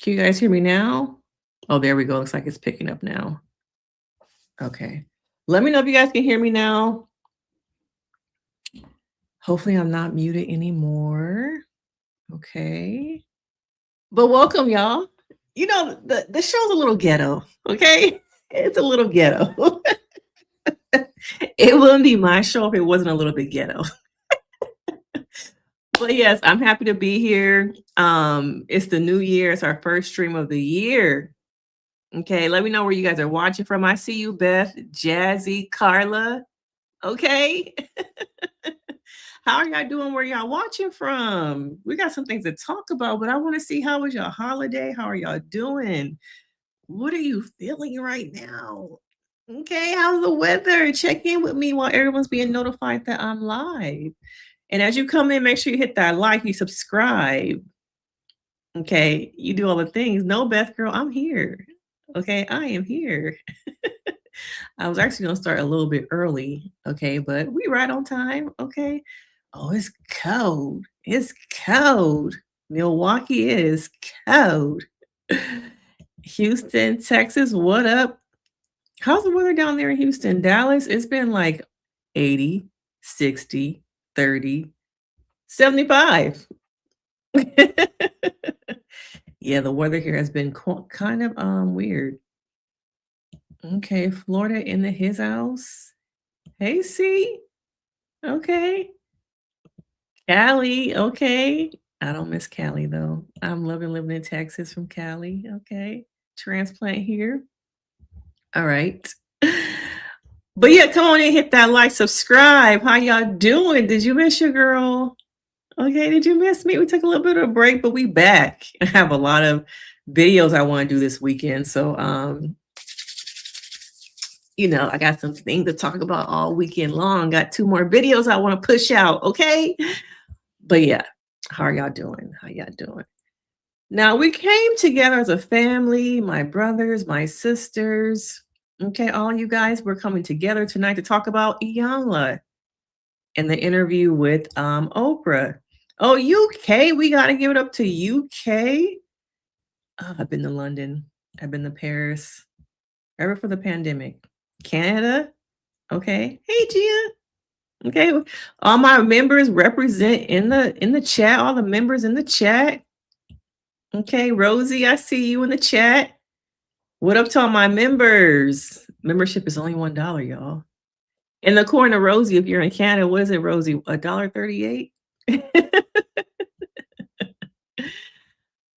Can you guys hear me now? Oh, there we go. Looks like it's picking up now. Okay. Let me know if you guys can hear me now. Hopefully, I'm not muted anymore. Okay. But welcome, y'all. The show's a little ghetto, okay? It's a little ghetto. It wouldn't be my show if it wasn't a little bit ghetto. But yes, I'm happy to be here. It's the new year. It's our first stream of the year. Okay, let me know where you guys are watching from. I see you, Beth, Jazzy, Carla. Okay. How are y'all doing? Where y'all watching from? We got some things to talk about, but I want to see how was your holiday? How are y'all doing? What are you feeling right now? Okay, how's the weather? Check in with me while everyone's being notified that I'm live. And as you come in, make sure you hit that like, you subscribe. Okay, you do all the things. No, Beth girl, I'm here. Okay, I am here. I was actually gonna start a little bit early, okay, but we right on time, okay. Oh, it's cold. It's cold. Milwaukee is cold. Houston, Texas, what up? How's the weather down there in Houston? Dallas, it's been like 80, 60, 30, 75. Yeah, the weather here has been kind of weird. Okay, Florida in the his house. Hey, C. Okay. Cali. Okay. I don't miss Cali though. I'm loving living in Texas from Cali. Okay. Transplant here. All right. But yeah, come on and hit that like, subscribe. How y'all doing? Did you miss your girl? Okay, did you miss me? We took a little bit of a break, but we back. I have a lot of videos I want to do this weekend. So I got some things to talk about all weekend long. Got 2 more videos I want to push out, okay? But yeah, how are y'all doing? How y'all doing? Now, we came together as a family, my brothers, my sisters. Okay, all you guys, we're coming together tonight to talk about Iyanla and the interview with Oprah. Oh, UK, we got to give it up to UK. Oh, I've been to London. I've been to Paris. Ever for the pandemic. Canada. Okay. Hey, Gia. Okay. All my members represent in the chat. All the members in the chat. Okay, Rosie, I see you in the chat. What up to all my members? Membership is only $1, y'all. And according to Rosie, if you're in Canada, what is it, Rosie? $1.38?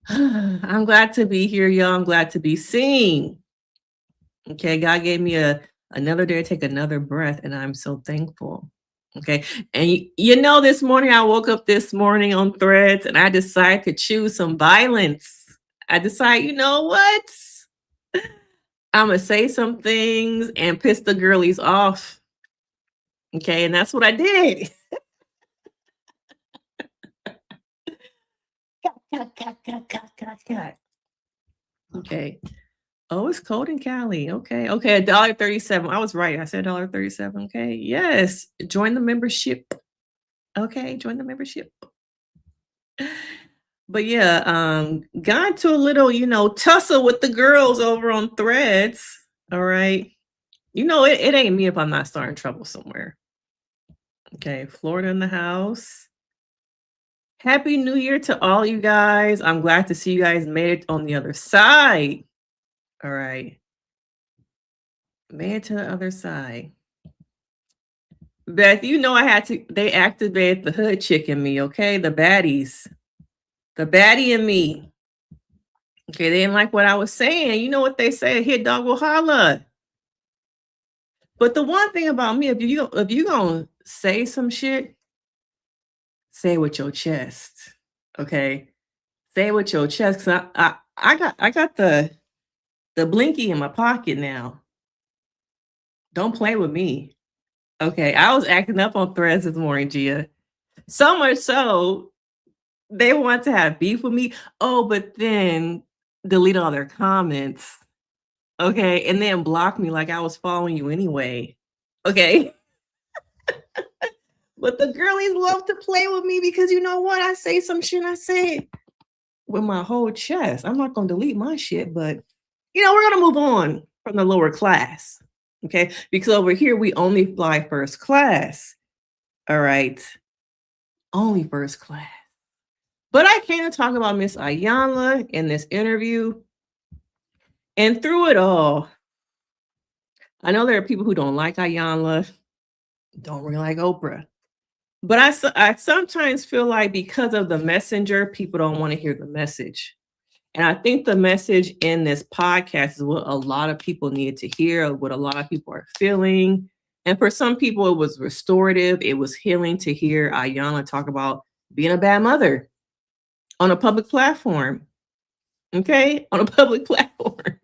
I'm glad to be here, y'all. I'm glad to be seen. Okay, God gave me another day to take another breath, and I'm so thankful. Okay, and this morning I woke up this morning on Threads, and I decided to choose some violence. I decided, you know what? I'm gonna say some things and piss the girlies off. Okay, and that's what I did. Okay. Oh, it's cold in Cali. Okay. Okay. $1.37. I was right. I said $1.37. Okay. Yes. Join the membership. Okay. Join the membership. But yeah, got into a little, tussle with the girls over on Threads. All right. It ain't me if I'm not starting trouble somewhere. Okay. Florida in the house. Happy New Year to all you guys. I'm glad to see you guys made it on the other side. All right. Made it to the other side. Beth, they activated the hood chick in me, okay? The baddies. The baddie in me. Okay, they didn't like what I was saying. You know what they say, a hit dog will holla. But the one thing about me, if you gonna say some shit, say it with your chest. Okay? Say it with your chest. Cause I got the blinky in my pocket now. Don't play with me. Okay, I was acting up on Threads this morning, Gia. So much so, they want to have beef with me. Oh, but then delete all their comments. Okay, and then block me like I was following you anyway. Okay. But the girlies love to play with me because you know what? I say some shit, I say it with my whole chest. I'm not gonna delete my shit, but we're gonna move on from the lower class. Okay. Because over here we only fly first class. All right. Only first class. But I came to talk about Miss Iyanla in this interview. And through it all, I know there are people who don't like Iyanla, don't really like Oprah. But I sometimes feel like because of the messenger, people don't want to hear the message. And I think the message in this podcast is what a lot of people needed to hear, what a lot of people are feeling. And for some people, it was restorative. It was healing to hear Iyanla talk about being a bad mother on a public platform. Okay? On a public platform.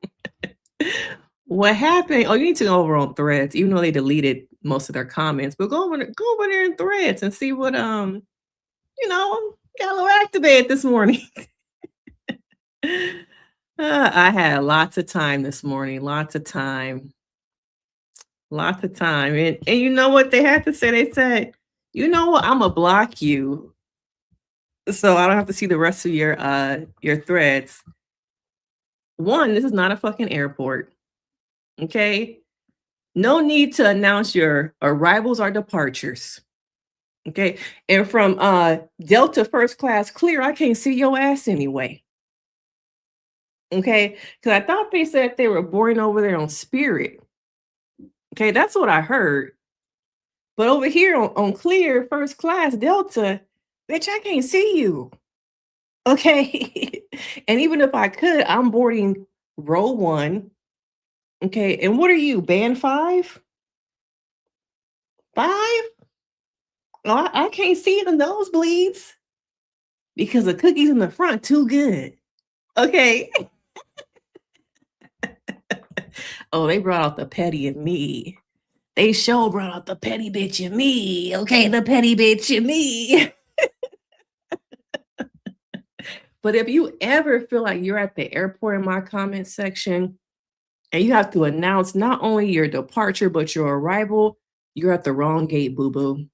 What happened? Oh, you need to go over on Threads, even though they deleted most of their comments. But go over there in Threads and see what got a little activated this morning. I had lots of time this morning, lots of time. Lots of time. And you know what they had to say? They said, you know what, I'ma block you. So I don't have to see the rest of your threads. One, this is not a fucking airport. Okay. No need to announce your arrivals or departures. Okay. And from Delta first class clear, I can't see your ass anyway. Okay. Because I thought they said they were boarding over there on Spirit. Okay. That's what I heard. But over here on clear first class Delta, bitch, I can't see you. Okay. And even if I could, I'm boarding row 1. Okay. And what are you, band 5? 5? Oh, I can't see the nosebleeds because the cookies in the front too good. Okay. Oh, they brought out the petty in me. They sure brought out the petty bitch in me. Okay, the petty bitch in me. But if you ever feel like you're at the airport in my comment section and you have to announce not only your departure, but your arrival, you're at the wrong gate, boo-boo.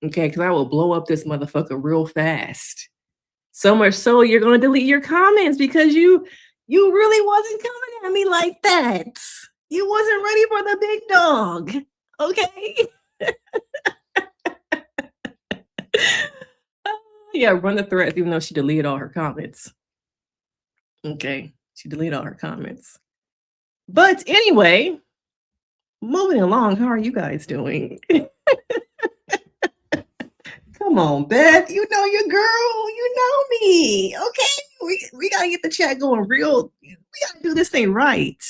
Okay, because I will blow up this motherfucker real fast. So much so you're going to delete your comments because you really wasn't coming at me like that. You wasn't ready for the big dog. Okay? Yeah, run the threads, even though she deleted all her comments. Okay, she deleted all her comments. But anyway, moving along, how are you guys doing? Come on, Beth. You know your girl. You know me. Okay, we gotta get the chat going real. We gotta do this thing right.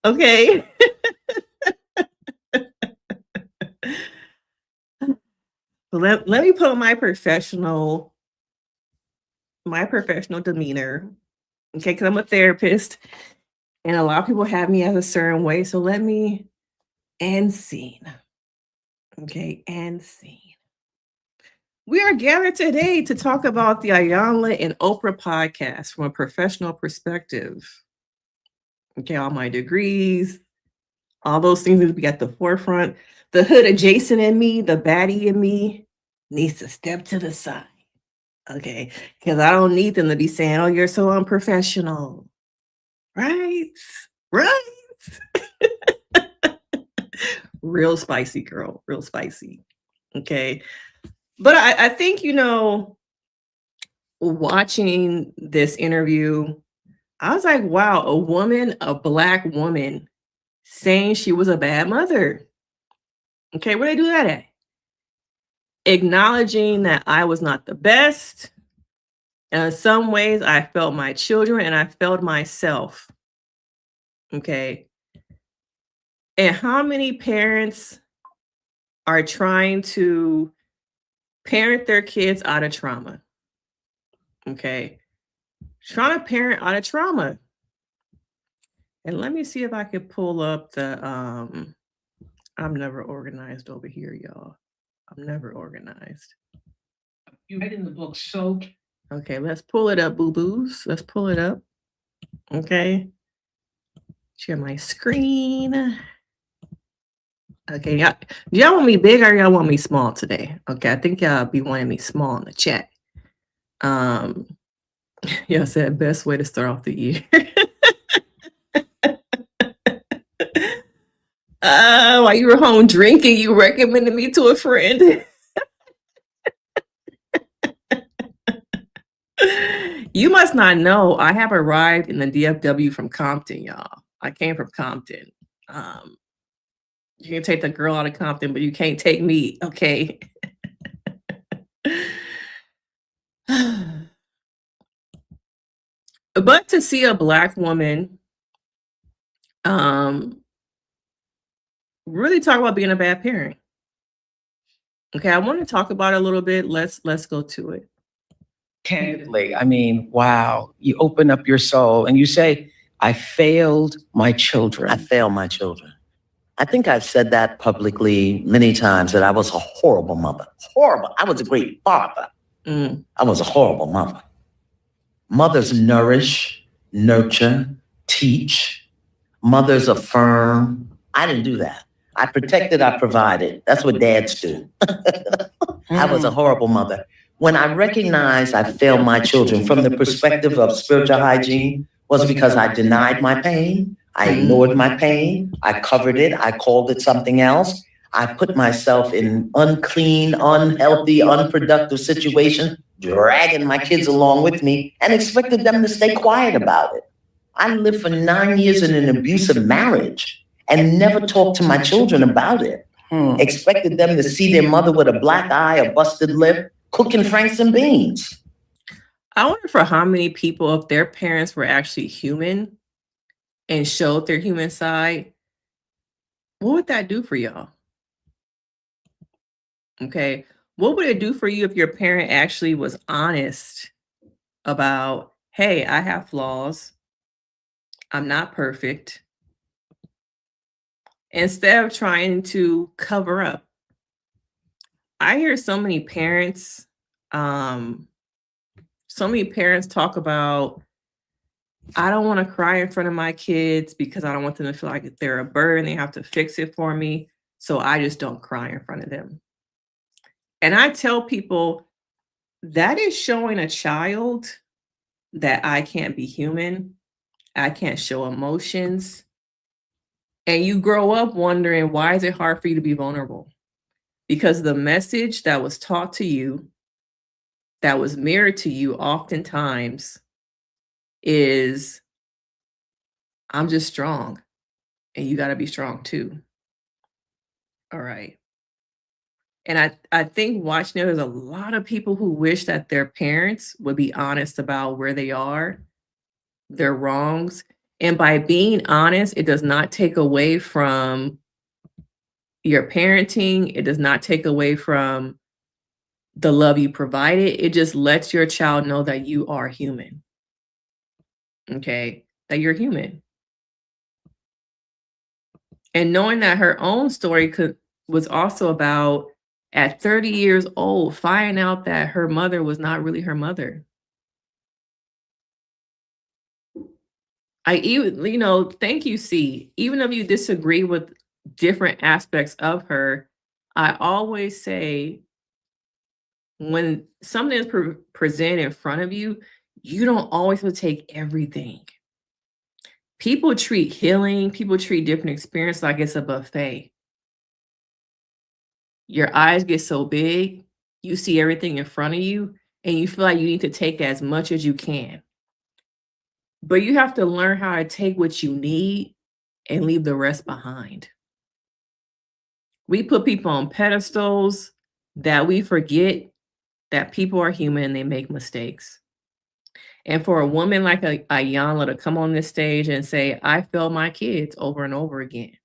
Okay. Let me put my professional demeanor. Okay, because I'm a therapist and a lot of people have me as a certain way. So let me end scene. Okay, end scene. We are gathered today to talk about the Iyanla and Oprah podcast from a professional perspective. Okay, all my degrees, all those things need to be at the forefront. The hood adjacent in me, the baddie in me needs to step to the side. Okay, because I don't need them to be saying, oh, you're so unprofessional. Right? Right? Real spicy, girl. Real spicy. Okay. But I think, watching this interview, I was like, wow, a Black woman saying she was a bad mother. Okay, where they do that at? Acknowledging that I was not the best. And in some ways, I felt my children and I felt myself. Okay. And how many parents are trying to parent their kids out of trauma? Okay. Trying to parent out of trauma. And let me see if I could pull up the I'm never organized over here, y'all. I'm never organized. You read in the book, so okay, let's pull it up, boo-boos. Let's pull it up. Okay. Share my screen. Okay, y'all want me big or y'all want me small today? Okay, I think y'all be wanting me small in the chat. Yeah, I said best way to start off the year. While you were home drinking, you recommended me to a friend. You must not know I have arrived in the DFW from Compton, y'all. I came from Compton. Um, you can take the girl out of Compton, but you can't take me, okay? But to see a Black woman um, really talk about being a bad parent. Okay, I want to talk about it a little bit. Let's go to it. Candidly, I mean, wow, you open up your soul and you say, I failed my children. I failed my children. I think I've said that publicly many times that I was a horrible mother. Horrible. I was a great father. I was a horrible mother. Mothers nourish, nurture, teach. Mothers affirm. I didn't do that. I protected, I provided. That's what dads do. I was a horrible mother. When I recognized I failed my children from the perspective of spiritual hygiene was because I denied my pain. I ignored my pain. I covered it. I called it something else. I put myself in unclean, unhealthy, unproductive situations, dragging my kids along with me and expected them to stay quiet about it. I lived for 9 years in an abusive marriage and never talked to my children about it. Expected them to see their mother with a black eye, a busted lip, cooking franks and beans. I wonder for how many people, if their parents were actually human and showed their human side, what would that do for y'all? Okay. What would it do for you if your parent actually was honest about, hey, I have flaws. I'm not perfect. Instead of trying to cover up. I hear so many parents talk about, I don't want to cry in front of my kids because I don't want them to feel like they're a burden. They have to fix it for me. So I just don't cry in front of them. And I tell people that is showing a child that I can't be human. I can't show emotions. And you grow up wondering, why is it hard for you to be vulnerable? Because the message that was taught to you, that was mirrored to you oftentimes is, I'm just strong and you got to be strong too. All right. And I think watching it, there's a lot of people who wish that their parents would be honest about where they are, their wrongs. And by being honest, it does not take away from your parenting. It does not take away from the love you provided. It just lets your child know that you are human. Okay. That you're human. And knowing that her own story was also about, at 30 years old, finding out that her mother was not really her mother. I even, thank you, C. Even if you disagree with different aspects of her, I always say, when something is presented in front of you, you don't always have to take everything. People treat healing, people treat different experiences like it's a buffet. Your eyes get so big, you see everything in front of you, and you feel like you need to take as much as you can. But you have to learn how to take what you need and leave the rest behind. We put people on pedestals that we forget that people are human and they make mistakes. And for a woman like Iyanla to come on this stage and say, I failed my kids over and over again,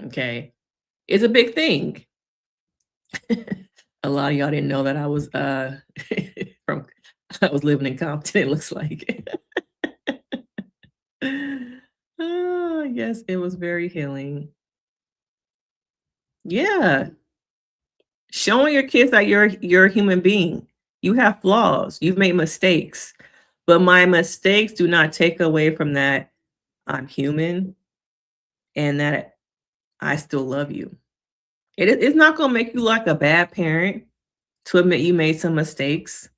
okay, it's a big thing. A lot of y'all didn't know that I was I was living in Compton, it looks like. Oh, yes, it was very healing. Yeah. Showing your kids that you're a human being. You have flaws. You've made mistakes. But my mistakes do not take away from that I'm human and that I still love you. It's not going to make you like a bad parent to admit you made some mistakes.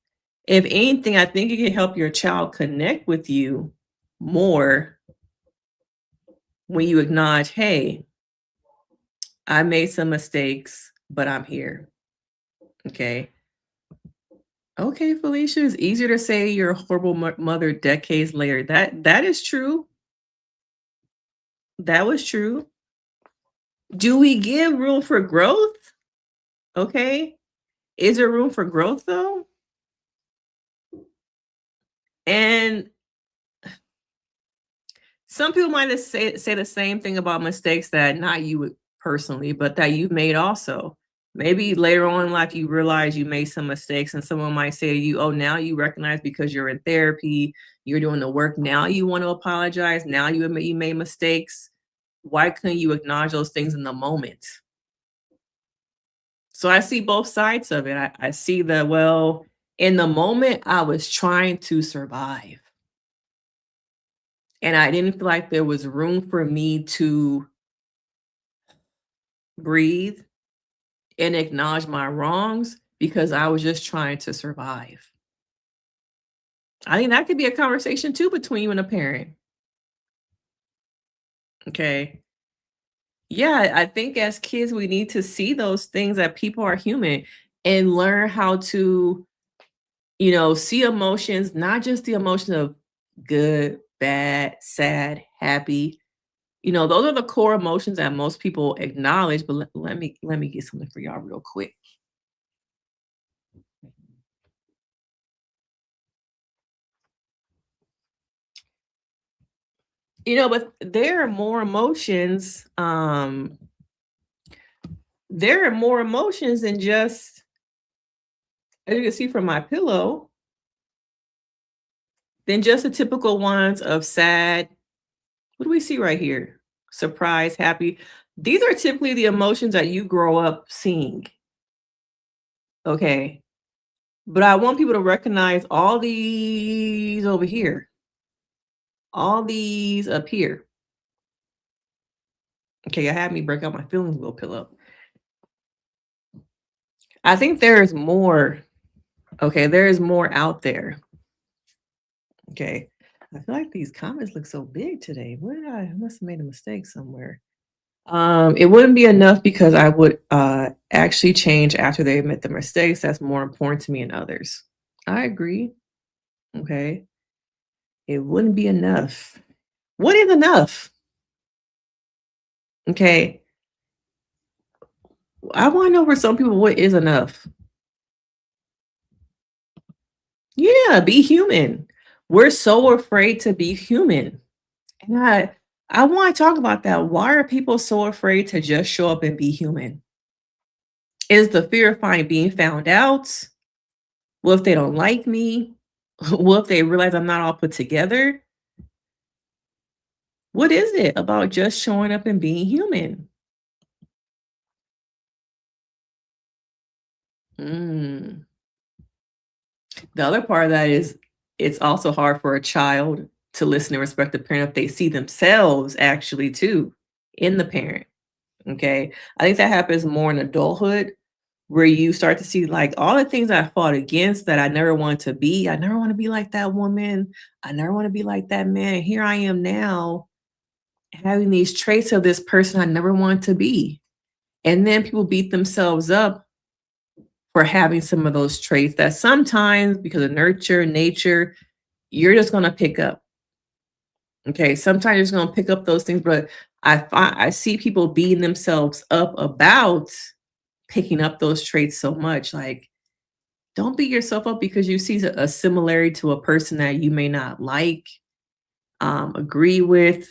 If anything, I think it can help your child connect with you more when you acknowledge, hey, I made some mistakes, but I'm here. Okay. Okay, Felicia, it's easier to say you're a horrible mother decades later. That is true. That was true. Do we give room for growth? Okay. Is there room for growth though? And some people might say the same thing about mistakes that not you personally, but that you've made also. Maybe later on in life you realize you made some mistakes, and someone might say to you, "Oh, now you recognize because you're in therapy, you're doing the work. Now you want to apologize. Now you made mistakes. Why couldn't you acknowledge those things in the moment?" So I see both sides of it. I see that, well, in the moment, I was trying to survive. And I didn't feel like there was room for me to breathe and acknowledge my wrongs because I was just trying to survive. I think that could be a conversation too between you and a parent. Okay. Yeah, I think as kids, we need to see those things that people are human and learn how to, see emotions, not just the emotion of good, bad, sad, happy. Those are the core emotions that most people acknowledge, but let me get something for y'all real quick. But there are more emotions. There are more emotions than just, as you can see from my pillow, than just the typical ones of sad. What do we see right here? Surprise, happy. These are typically the emotions that you grow up seeing. Okay. But I want people to recognize all these over here, all these up here. Okay, I had me break out my feelings wheel pillow. I think there is more. Okay, there is more out there. Okay. I feel like these comments look so big today. I must have made a mistake somewhere. It wouldn't be enough because I would actually change after they admit the mistakes. That's more important to me and others. I agree. Okay. It wouldn't be enough. What is enough? Okay. I want to know for some people what is enough. Yeah, be human. We're so afraid to be human. And I want to talk about that. Why are people so afraid to just show up and be human? Is the fear of being found out? What if they don't like me? What if they realize I'm not all put together? What is it about just showing up and being human? Mm. The other part of that is it's also hard for a child to listen and respect the parent if they see themselves actually too in the parent. Okay. I think that happens more in adulthood where you start to see like all the things I fought against that I never wanted to be. I never want to be like that woman. I never want to be like that man. Here I am now having these traits of this person I never wanted to be. And then people beat themselves up for having some of those traits that sometimes because of nurture, nature, you're just going to pick up. Okay. Sometimes you're just going to pick up those things, but I see people beating themselves up about picking up those traits so much. Like, don't beat yourself up because you see a similarity to a person that you may not like, agree with.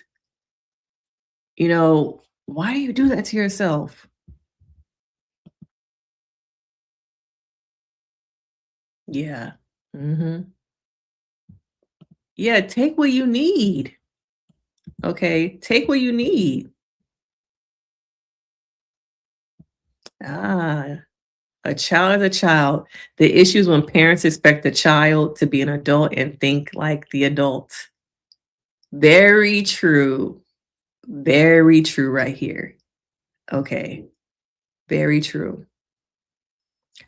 Why do you do that to yourself? Yeah. Hmm. Yeah. Take what you need. Okay. Take what you need. Ah, a child is a child. The issue is when parents expect the child to be an adult and think like the adult. Very true. Very true right here. Okay. Very true.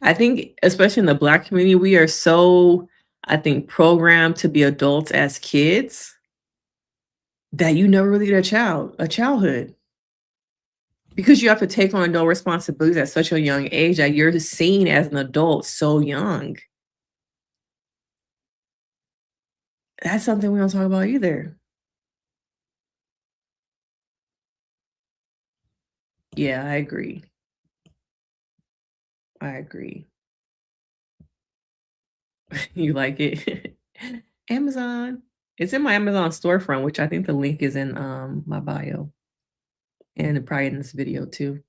I think, especially in the Black community, we are so I think, programmed to be adults as kids that you never really get a childhood. Because you have to take on adult responsibilities at such a young age that you're seen as an adult so young. That's something we don't talk about either. Yeah, I agree. I agree. You like it? Amazon. It's in my Amazon storefront, which I think the link is in my bio and probably in this video too.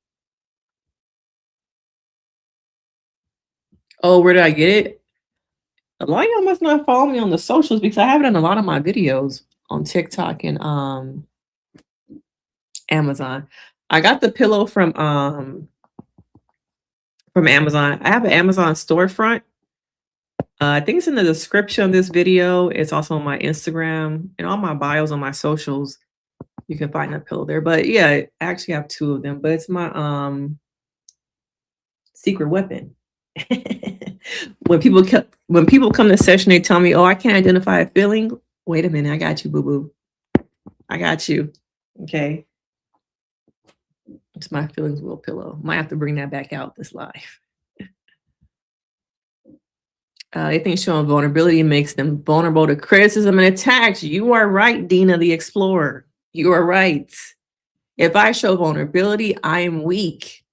Oh, where did I get it? A lot of y'all must not follow me on the socials because I have it in a lot of my videos on TikTok and Amazon. I got the pillow from Amazon. I have an Amazon storefront. I think it's in the description of this video. It's also on my Instagram and all my bios on my socials. You can find that pillow there. But yeah, I actually have two of them, but it's my secret weapon. When people come to session, they tell me, "Oh, I can't identify a feeling." Wait a minute, I got you, boo boo. I got you. Okay. It's my feelings wheel pillow. Might have to bring that back out this live. They think showing vulnerability makes them vulnerable to criticism and attacks. You are right, Dina the Explorer. You are right. If I show vulnerability, I am weak.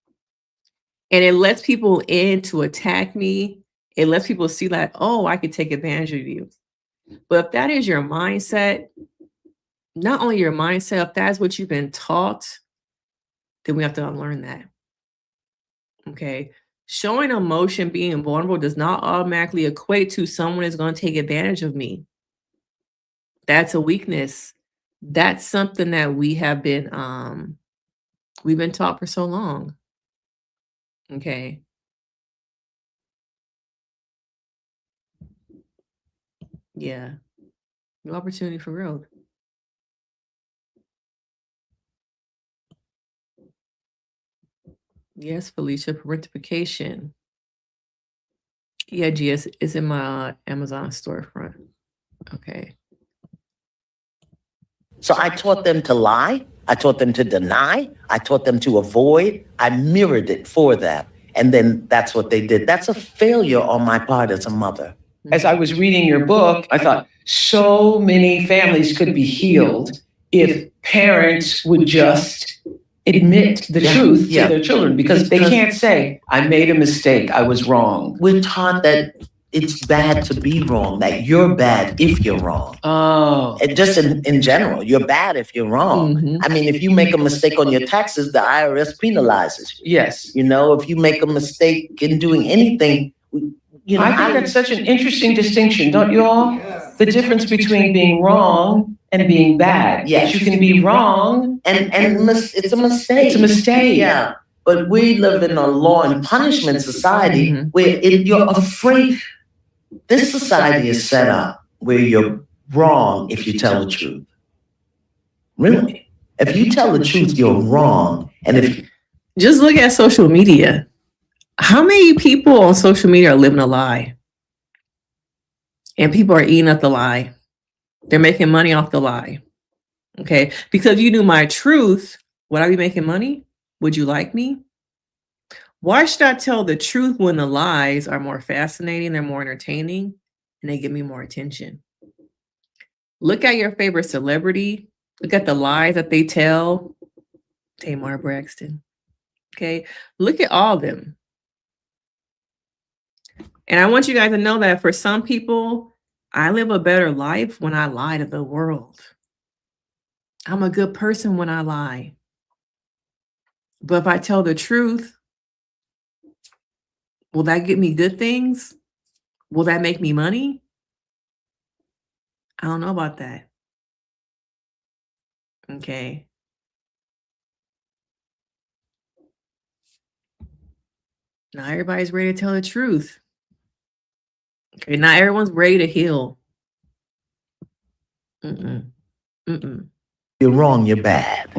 And it lets people in to attack me. It lets people see that, oh, I could take advantage of you. But if that is your mindset, not only your mindset, if that's what you've been taught, then we have to unlearn that. Okay. Showing emotion, being vulnerable does not automatically equate to someone is going to take advantage of me. That's a weakness. That's something that we've been taught for so long. Okay. Yeah. New opportunity for growth. Yes, Felicia, parentification. Yeah, GS is in my Amazon storefront. Okay. So I taught them to lie. I taught them to deny. I taught them to avoid. I mirrored it for them. And then that's what they did. That's a failure on my part as a mother. As I was reading your book, I thought so many families could be healed if parents would just admit the truth to their children, because they can't say, I made a mistake, I was wrong. We're taught that it's bad to be wrong, that you're bad if you're wrong. Oh. And just in general, you're bad if you're wrong. Mhm. I mean, if you make a mistake on your taxes, the IRS penalizes you. Yes. You know, if you make a mistake in doing anything, you know, I think that's such an interesting distinction, don't you all? The difference between being wrong and being bad. Yes. You can be wrong. and it's a mistake. It's a mistake. Yeah. But we live in a law and punishment society Mhm. where you're afraid. This society is set up where you're wrong if you tell the truth. Really. If you tell the truth, you're wrong. And if Just look at social media. How many people on social media are living a lie? And people are eating up the lie. They're making money off the lie. Okay. Because if you knew my truth, would I be making money? Would you like me? Why should I tell the truth when the lies are more fascinating, they're more entertaining, and they give me more attention? Look at your favorite celebrity. Look at the lies that they tell. Tamar Braxton. Okay. Look at all of them. And I want you guys to know that for some people, I live a better life when I lie to the world. I'm a good person when I lie. But if I tell the truth, will that get me good things? Will that make me money? I don't know about that. Okay. Not everybody's ready to tell the truth. Okay, not everyone's ready to heal. Mm-mm. Mm-mm. you're wrong, you're bad.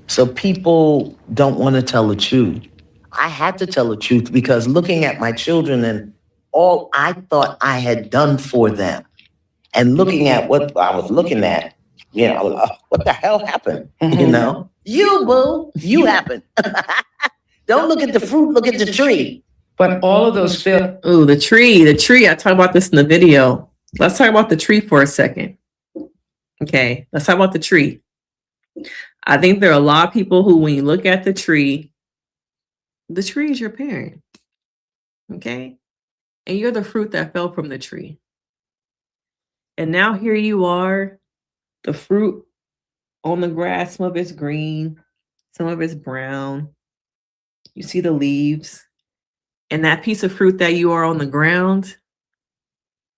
So people don't want to tell the truth. I had to tell the truth because looking at my children and all I thought I had done for them. And looking at what I was looking at, what the hell happened? You, boo, you happened. Don't look at the fruit, look at the tree. But all of those fail. Oh, the tree. I talk about this in the video. Let's talk about the tree for a second. Okay, let's talk about the tree. I think there are a lot of people who, when you look at the tree is your parent. Okay? And you're the fruit that fell from the tree. And now here you are, the fruit on the grass, some of it's green, some of it's brown. You see the leaves. And that piece of fruit that you are on the ground,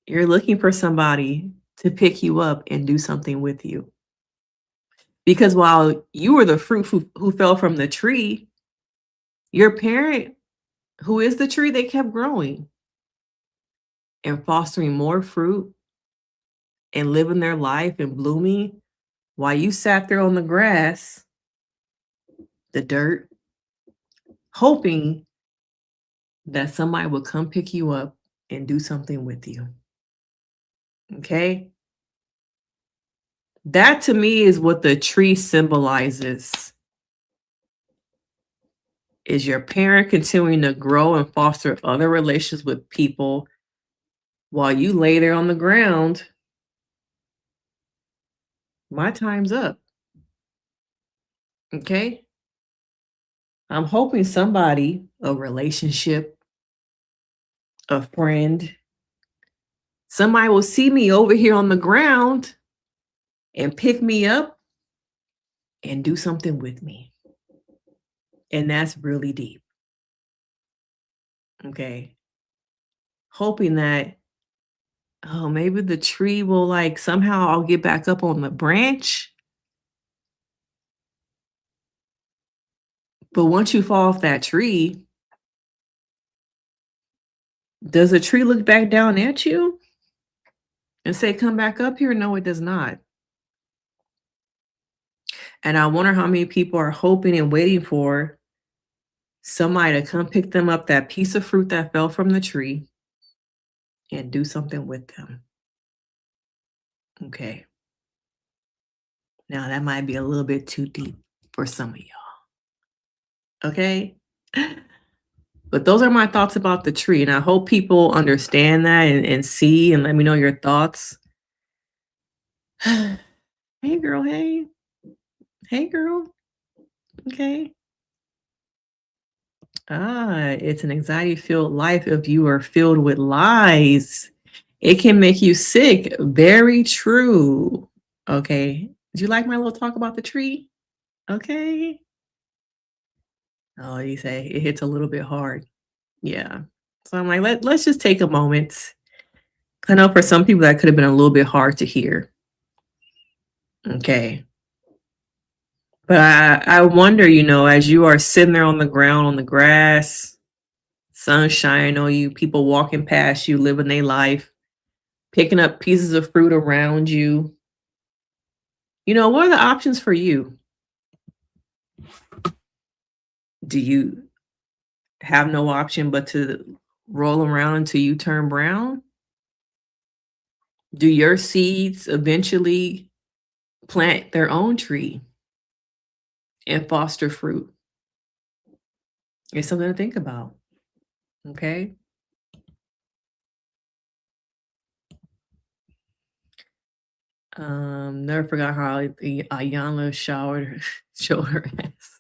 you're looking for somebody to pick you up and do something with you. Because while you were the fruit who fell from the tree, your parent, who is the tree, they kept growing and fostering more fruit and living their life and blooming while you sat there on the grass, the dirt, hoping that somebody would come pick you up and do something with you. Okay? That to me is what the tree symbolizes. Is your parent continuing to grow and foster other relations with people while you lay there on the ground? My time's up. Okay? I'm hoping somebody, a relationship, a friend, somebody will see me over here on the ground and pick me up and do something with me. And that's really deep. Okay? Hoping that, oh, maybe the tree will, like, somehow I'll get back up on the branch. But once you fall off that tree, does the tree look back down at you and say, come back up here? No, it does not. And I wonder how many people are hoping and waiting for somebody to come pick them up, that piece of fruit that fell from the tree, and do something with them. Okay. Now that might be a little bit too deep for some of y'all. Okay. But those are my thoughts about the tree. And I hope people understand that and see and let me know your thoughts. Hey, girl. Hey. Hey, girl. Okay. It's an anxiety-filled life if you are filled with lies. It can make you sick. Very true. Okay. Did you like my little talk about the tree? Okay. Oh, you say it hits a little bit hard. Yeah. So I'm like, let's just take a moment. I know for some people that could have been a little bit hard to hear. Okay. But I wonder, as you are sitting there on the ground, on the grass, sun shining on you, people walking past you, living their life, picking up pieces of fruit around you. What are the options for you? Do you have no option but to roll around until you turn brown? Do your seeds eventually plant their own tree and foster fruit? It's something to think about. Okay. Never forgot how Iyanla showed her ass.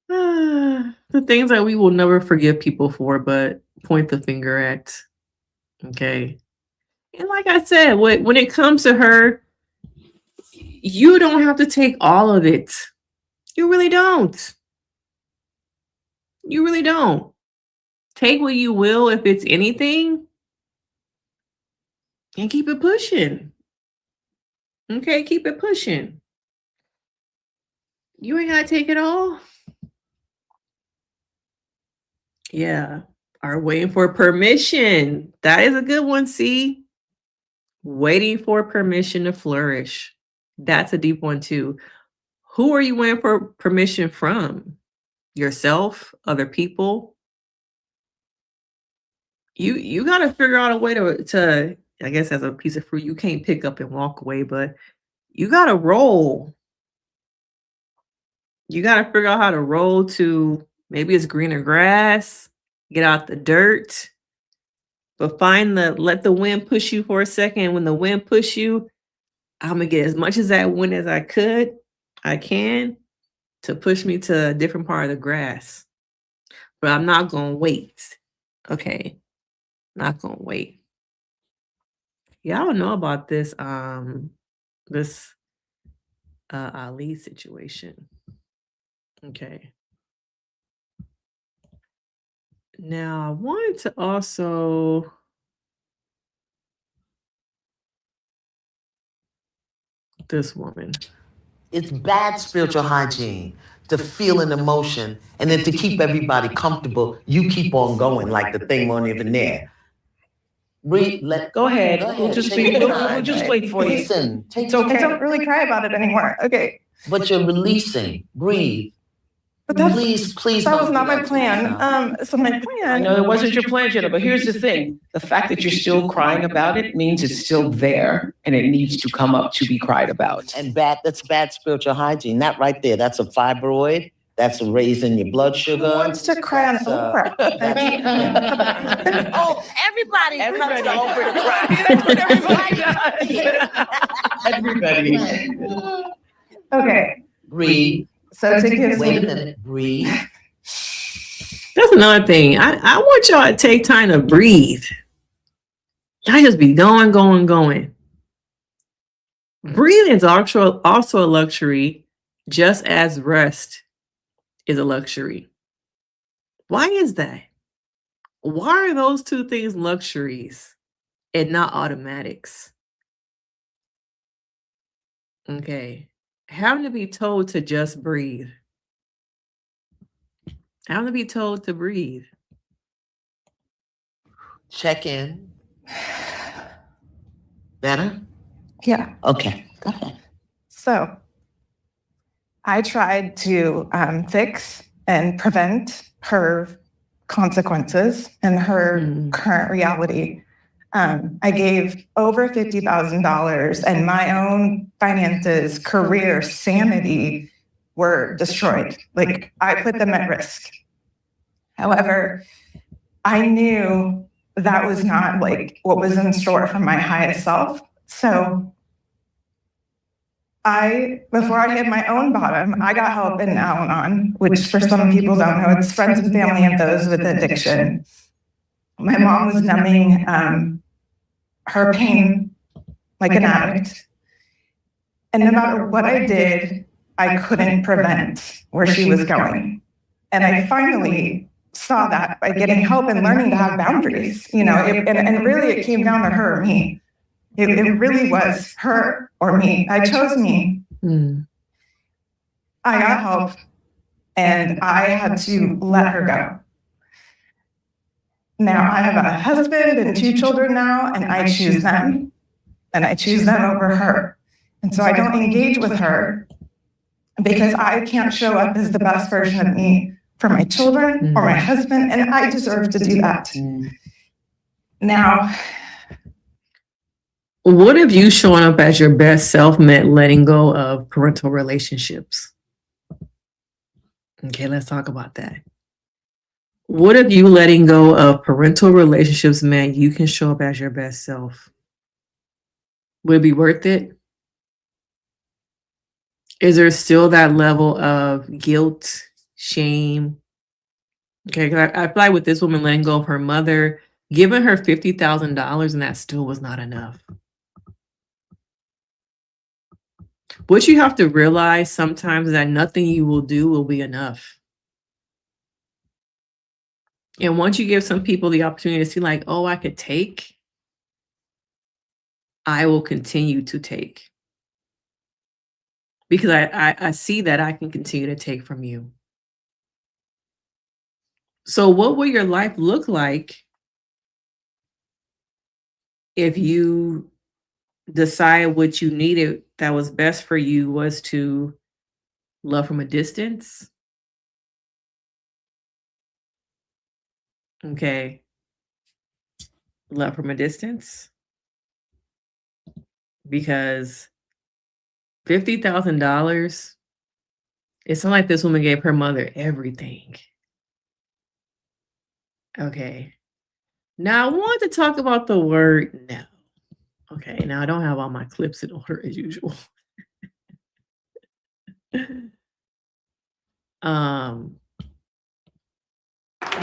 The things that we will never forgive people for, but point the finger at. Okay. And like I said, when it comes to her, you don't have to take all of it. You really don't. You really don't. Take what you will if it's anything and keep it pushing. Okay, keep it pushing. You ain't gotta take it all. Yeah. Are waiting for permission. That is a good one, see? Waiting for permission to flourish. That's a deep one too. Who are you waiting for permission from? Yourself? Other people? You got to figure out a way to I guess as a piece of fruit you can't pick up and walk away, but you got to roll. You got to figure out how to roll to maybe it's greener grass, get out the dirt, but let the wind push you for a second. When the wind push you, I'm gonna get as much as that wind as I can to push me to a different part of the grass. But I'm not gonna wait. Okay. Not gonna wait. Yeah, I don't know about this Ali situation. Okay. Now I wanted to also this woman. It's bad spiritual hygiene to feel an emotion and then to keep everybody comfortable. You keep on going like the thing wasn't even there. Go ahead. Go We'll ahead. just Take be. your We'll time. just wait for you. Listen, take It's your okay. I don't really cry about it anymore. Okay. But you're releasing. Breathe. But that's, Please. that don't was do not my that to yourself. plan. So my I plan. know it wasn't your plan, Jenna, but here's the thing. The fact that you're still crying about it means it's still there and it needs to come up to be cried about. And that's bad spiritual hygiene. That right there. That's a fibroid. That's a raising your blood sugar. Who wants to cry on That's, Oprah? Oh, everybody comes to Oprah to cry. That's what everybody does. Everybody. Okay. Breathe. So to give Wait a some, minute. Breathe. That's another thing. I want y'all to take time to breathe. Y'all just be going. Breathing is also a luxury, just as rest is a luxury. Why is that? Why are those two things luxuries and not automatics? Okay. Having to be told to just breathe. Having to be told to breathe. Check in. Better? yeah. Okay. Go ahead. So I tried to fix and prevent her consequences and her current reality. I gave over $50,000 and my own finances, career, sanity were destroyed. Like I put them at risk. However, I knew that was not like what was in store for my highest self. So before I hit my own bottom, I got help in Al-Anon, which for some people don't know, it's friends and family of those with addiction. My mom was numbing her pain like an addict. And no matter what I did, I couldn't prevent where she was going. And I finally saw that by getting help and learning to have boundaries, and really it came down to her or me. It really was her or me. I chose me. I got help and I had to let her go. Now I have a husband and 2 children now, and I choose them. And I choose them over her. And so I don't engage with her because I can't show up as the best version of me for my children or my husband, and I deserve to do that. Now, what if you showing up as your best self meant letting go of parental relationships? Okay, let's talk about that. What if you letting go of parental relationships meant you can show up as your best self? Would it be worth it? Is there still that level of guilt, shame? Okay, 'cause I feel like with this woman letting go of her mother, giving her $50,000 and that still was not enough. What you have to realize sometimes is that nothing you will do will be enough. And once you give some people the opportunity to see like, oh, I could take, I will continue to take. Because I see that I can continue to take from you. So what will your life look like if you decide what you needed that was best for you was to love from a distance? Okay. love from a distance, because $50,000, it's not like this woman gave her mother everything. Okay. Now I want to talk about the word no. Okay, now I don't have all my clips in order as usual.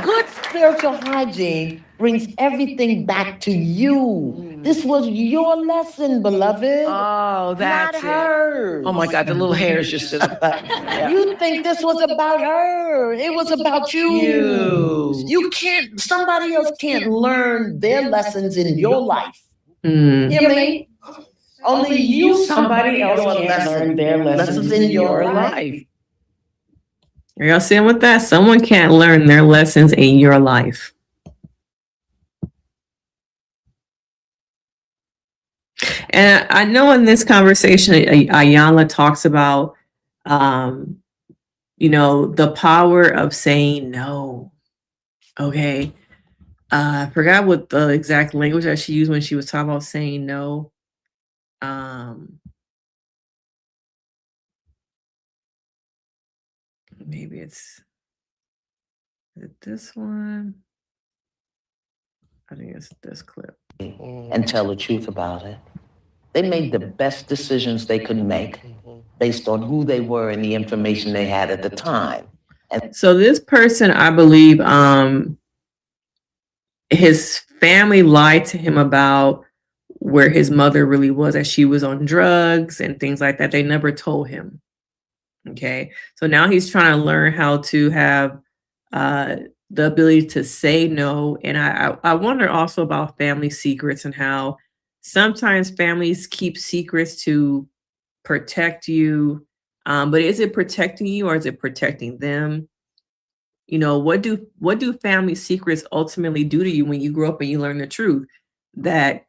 Good spiritual hygiene brings everything back to you. This was your lesson, beloved. Oh, Not that's it. hers. Oh my God, the little hairs just stood up. You think this was about her. It was about you. You can't, somebody else can't learn their lessons in your life. Hear me? Only you, Somebody else your can't learn their lessons in in your your life. life. Are y'all seeing with that? Someone can't learn their lessons in your life. And I know in this conversation, Iyanla talks about, the power of saying no. Okay. I forgot what the exact language that she used when she was talking about saying no. Maybe is it this one? I think it's this clip. And tell the truth about it. They made the best decisions they could make based on who they were and the information they had at the time. And So this person, I believe, his family lied to him about where his mother really was, that she was on drugs and things like that. They never told him. Okay. So now he's trying to learn how to have the ability to say no. And I wonder also about family secrets and how sometimes families keep secrets to protect you. But is it protecting you or is it protecting them? What do family secrets ultimately do to you when you grow up and you learn the truth that,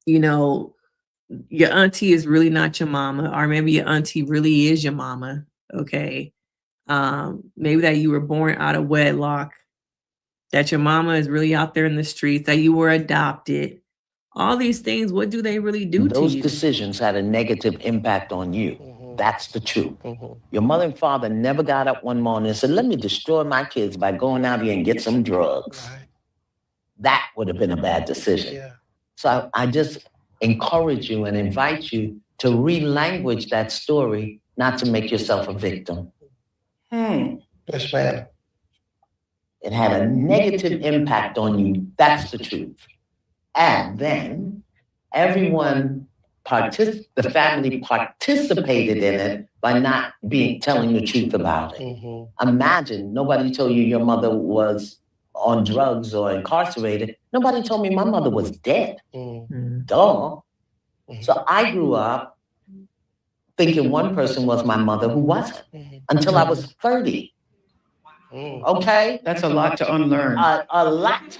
your auntie is really not your mama, or maybe your auntie really is your mama. Okay. Maybe that you were born out of wedlock, that your mama is really out there in the streets, that you were adopted. All these things, what do they really do to those you? decisions had a negative impact on you. That's the truth. Your mother and father never got up one morning and said, let me destroy my kids by going out here and get some drugs. That would have been a bad decision. So I just encourage you and invite you to re-language that story, not to make yourself a victim. Yes, ma'am. It had a negative impact on you. That's the truth. And then everyone, the family participated in it by not telling the truth about it. Imagine nobody told you your mother was on drugs or incarcerated. Nobody told me my mother was dead. Duh. So I grew up thinking one person was my mother who wasn't until I was 30. Okay? That's a lot to unlearn. A lot.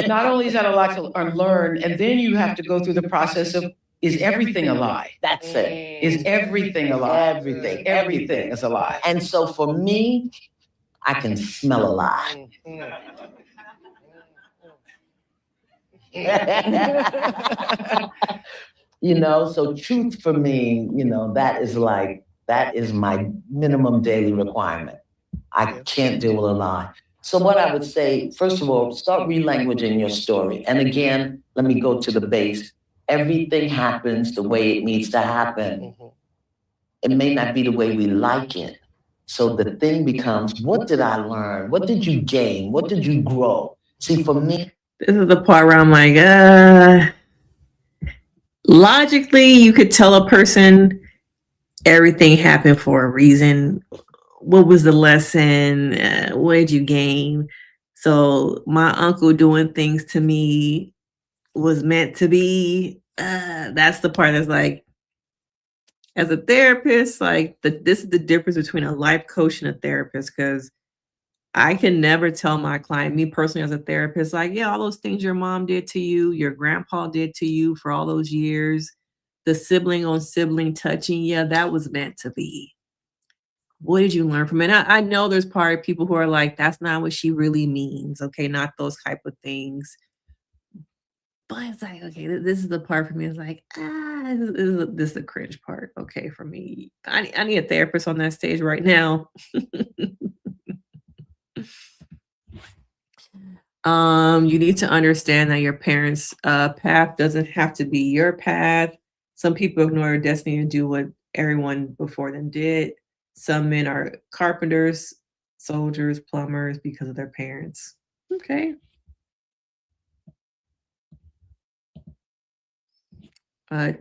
Not only is that a lot to unlearn, and then you have to go through the process of, is everything a lie? That's it. Is everything a lie? Everything. Everything is a lie. And so for me, I can smell a lie. So truth for me, that is my minimum daily requirement. I can't deal with a lie. So what I would say, first of all, start relanguaging your story. And again, let me go to the base. Everything happens the way it needs to happen. It may not be the way we like it. So the thing becomes, what did I learn? What did you gain? What did you grow? See, for me, This is the part where I'm like, logically, you could tell a person everything happened for a reason. What was the lesson? What did you gain? So my uncle doing things to me was meant to be. That's the part that's like, as a therapist, like this is the difference between a life coach and a therapist, because I can never tell my client, me personally as a therapist, like, yeah, all those things your mom did to you, your grandpa did to you for all those years, the sibling on sibling touching, yeah, that was meant to be. What did you learn from it? I know there's probably people who are like, that's not what she really means. Okay, not those type of things. But it's like, okay, this is the part for me. It's like, this is the cringe part. Okay, for me, I need a therapist on that stage right now. You need to understand that your parents' path doesn't have to be your path. Some people ignore their destiny and do what everyone before them did. Some men are carpenters, soldiers, plumbers because of their parents. Okay.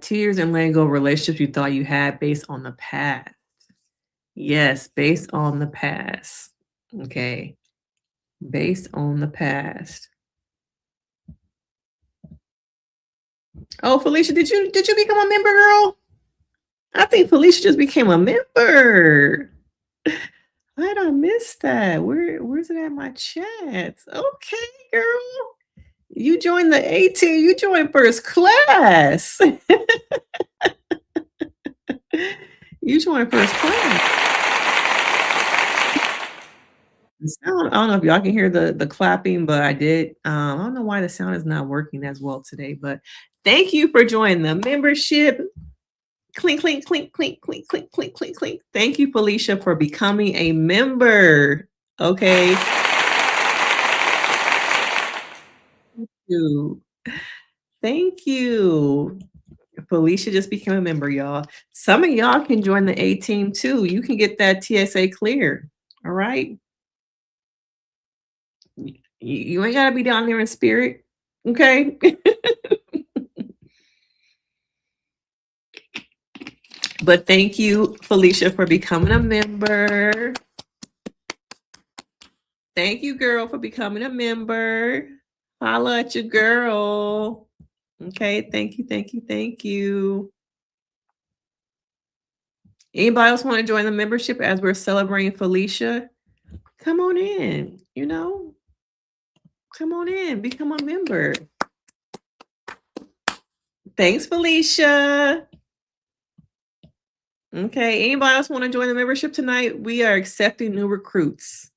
Tears and letting go of relationships you thought you had based on the past. Yes, based on the past. Okay. Based on the past. Oh, Felicia, did you become a member, girl? I think Felicia just became a member. Why did I miss that? Where's it at in my chats? Okay, girl. You joined the A team. You joined first class. You joined first class. The sound, I don't know if y'all can hear the clapping, but I did. I don't know why the sound is not working as well today, but thank you for joining the membership. Clink, clink, clink, clink, clink, clink, clink, clink, clink. Thank you, Felicia, for becoming a member. Okay. Thank you. Thank you. Felicia just became a member, y'all. Some of y'all can join the A team too. You can get that TSA clear. All right. You ain't got to be down there in spirit. Okay. But thank you, Felicia, for becoming a member. Thank you, girl, for becoming a member. Holla at your girl. Okay, thank you, thank you, thank you. Anybody else want to join the membership as we're celebrating Felicia? Come on in, Come on in, become a member. Thanks, Felicia. Okay, anybody else want to join the membership tonight? We are accepting new recruits.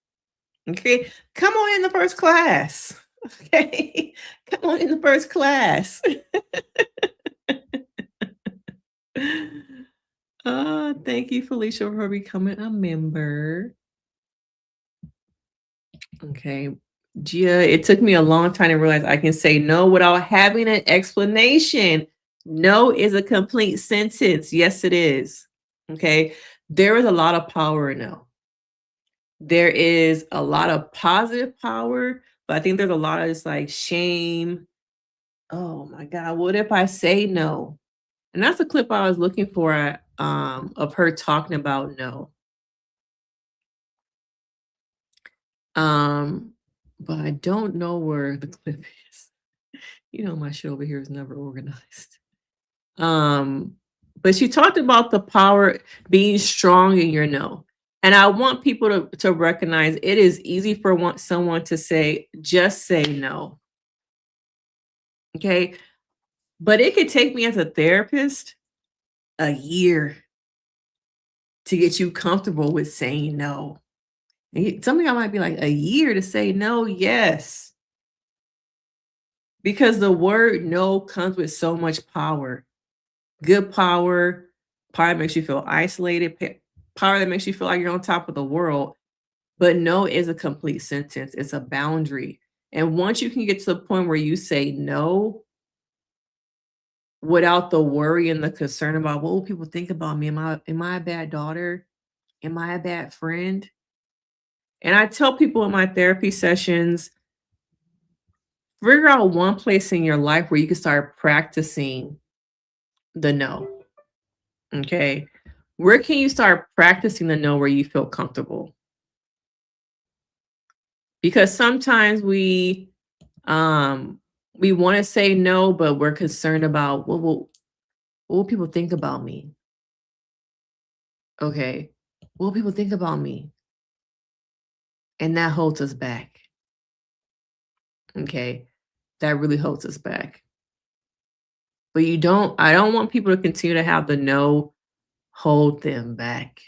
Okay, come on in the first class. Okay, come on in the first class. Thank you, Felicia, for becoming a member. Okay, Gia, it took me a long time to realize I can say no without having an explanation. No is a complete sentence. Yes, it is. Okay, there is a lot of power in no. There is a lot of positive power, but I think there's a lot of just like shame. Oh my God, what if I say no? And that's the clip I was looking for of her talking about no. But I don't know where the clip is. My shit over here is never organized. But she talked about the power being strong in your no. And I want people to recognize it is easy for someone to say, just say no. Okay. But it could take me as a therapist a year to get you comfortable with saying no. Something I might be like a year to say no, yes. Because the word no comes with so much power. Good power, power that makes you feel isolated, power that makes you feel like you're on top of the world. But no is a complete sentence. It's a boundary. And once you can get to the point where you say no without the worry and the concern about what will people think about me? Am I a bad daughter? Am I a bad friend? And I tell people in my therapy sessions, figure out one place in your life where you can start practicing the no. Okay. Where can you start practicing the no where you feel comfortable? Because sometimes we want to say no, but we're concerned about what will people think about me? Okay. What will people think about me? And that holds us back. Okay. That really holds us back. But I don't want people to continue to have the no hold them back.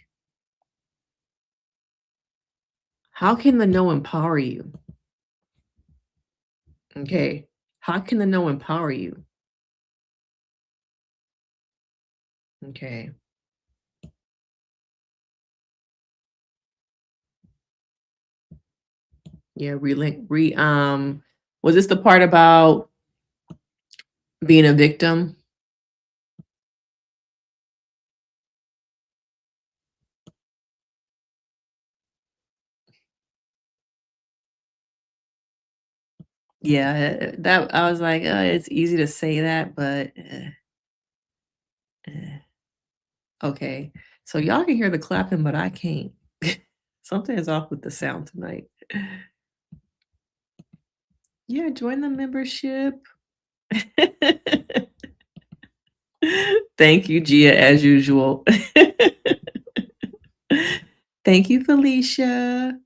How can the no empower you? Okay. How can the no empower you? Okay. Yeah, was this the part about being a victim? Yeah, that I was like, it's easy to say that, but eh. Okay. So y'all can hear the clapping, but I can't. Something is off with the sound tonight. Yeah, join the membership. Thank you, Gia, as usual. Thank you, Felicia.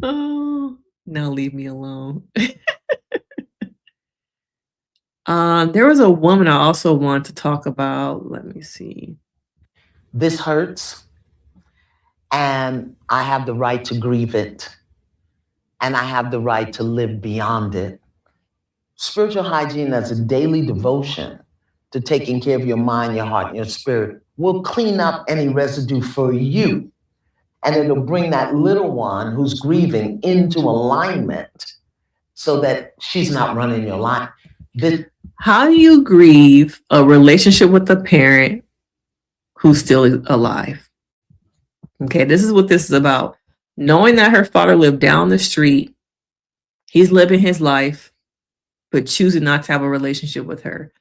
Oh, now leave me alone. There was a woman I also want to talk about. Let me see. This hurts, and I have the right to grieve it, and I have the right to live beyond it. Spiritual hygiene as a daily devotion to taking care of your mind, your heart, and your spirit will clean up any residue for you. And it'll bring that little one who's grieving into alignment so that she's not running your life. How do you grieve a relationship with a parent who's still alive? Okay, this is what this is about. Knowing that her father lived down the street, he's living his life, but choosing not to have a relationship with her.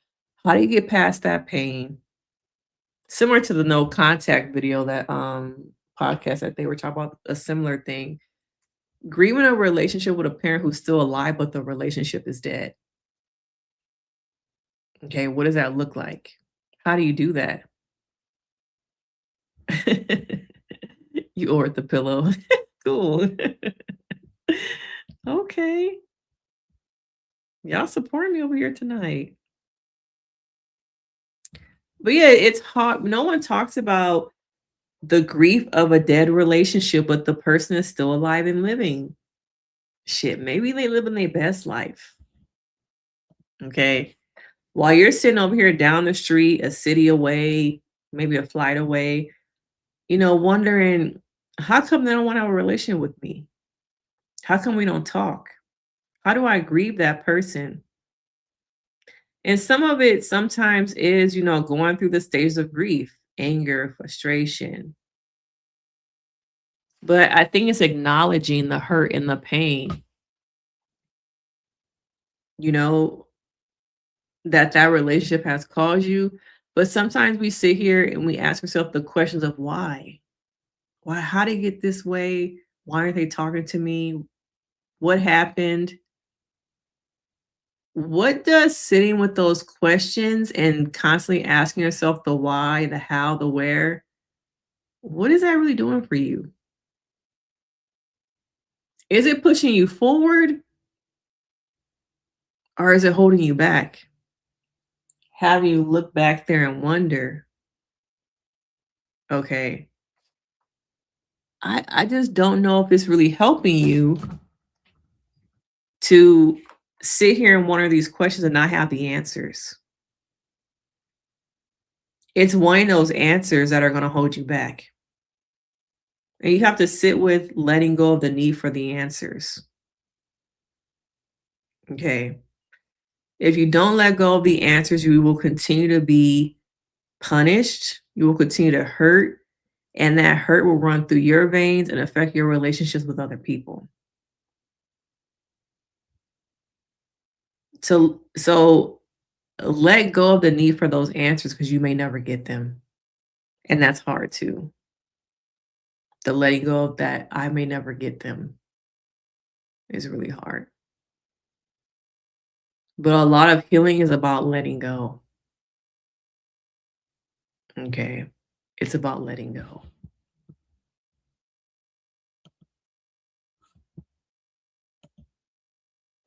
How do you get past that pain? Similar to the no contact video, that podcast that they were talking about, a similar thing. Grieving a relationship with a parent who's still alive, but the relationship is dead. Okay, what does that look like? How do you do that? You or the pillow. Cool. Okay. Y'all supporting me over here tonight. But yeah, it's hard. No one talks about the grief of a dead relationship, but the person is still alive and living. Shit, maybe they living their best life. Okay. While you're sitting over here down the street, a city away, maybe a flight away, wondering, how come they don't want to have a relationship with me? How come we don't talk? How do I grieve that person? And some of it sometimes is, going through the stages of grief, anger, frustration. But I think it's acknowledging the hurt and the pain, you know, that relationship has caused you. But sometimes we sit here and we ask ourselves the questions of why? Why? How did it get this way? Why aren't they talking to me? What happened? What does sitting with those questions and constantly asking yourself the why, the how, the where, what is that really doing for you? Is it pushing you forward or is it holding you back? Have you look back there and wonder, okay, I just don't know if it's really helping you to sit here and wonder these questions and not have the answers. It's wanting those answers that are going to hold you back. And you have to sit with letting go of the need for the answers. Okay. If you don't let go of the answers, you will continue to be punished. You will continue to hurt. And that hurt will run through your veins and affect your relationships with other people. So let go of the need for those answers because you may never get them. And that's hard too. The letting go of that I may never get them is really hard. But a lot of healing is about letting go. Okay. It's about letting go.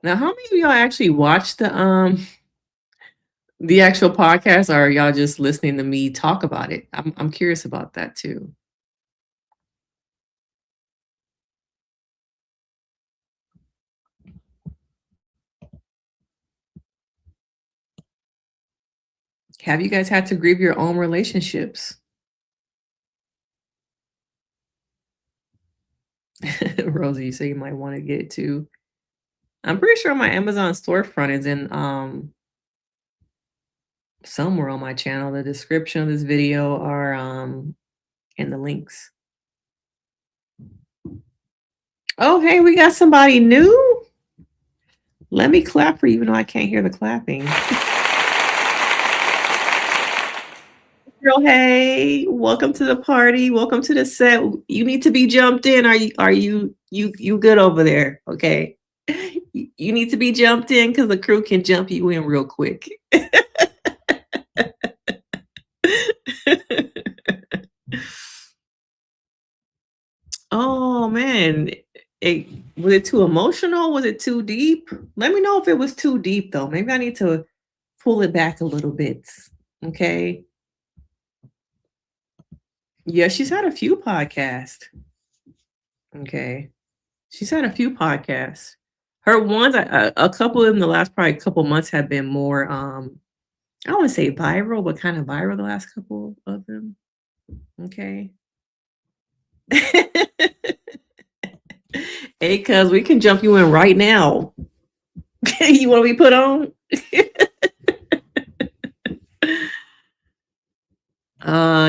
Now, how many of y'all actually watched The actual podcast, or are y'all just listening to me talk about it? I'm curious about that too. Have you guys had to grieve your own relationships? Rosie, you say you might want to get to. I'm pretty sure my Amazon storefront is in somewhere on my channel. The description of this video are in the links. Oh, hey, we got somebody new. Let me clap for you, even though I can't hear the clapping. Girl, hey, welcome to the party. Welcome to the set. You need to be jumped in. Are you good over there? Okay. You need to be jumped in because the crew can jump you in real quick. Oh man. Was it too emotional? Was it too deep? Let me know if it was too deep though. Maybe I need to pull it back a little bit. Okay. Yeah, she's had a few podcasts. Okay. She's had a few podcasts. Her ones, a couple in the last probably couple months have been more, I don't want to say viral, but kind of viral the last couple of them. Okay. Hey, cuz we can jump you in right now. You want to be put on?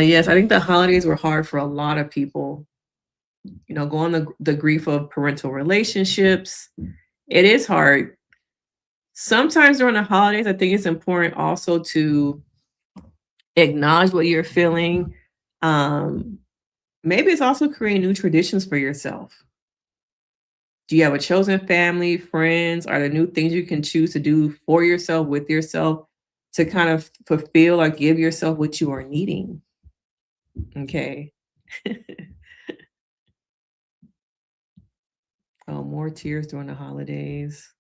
Yes, I think the holidays were hard for a lot of people. You know, going the grief of parental relationships. It is hard. Sometimes during the holidays, I think it's important also to acknowledge what you're feeling. Maybe it's also creating new traditions for yourself. Do you have a chosen family, friends? Are there new things you can choose to do for yourself, with yourself, to kind of fulfill or give yourself what you are needing? Okay. Oh, more tears during the holidays.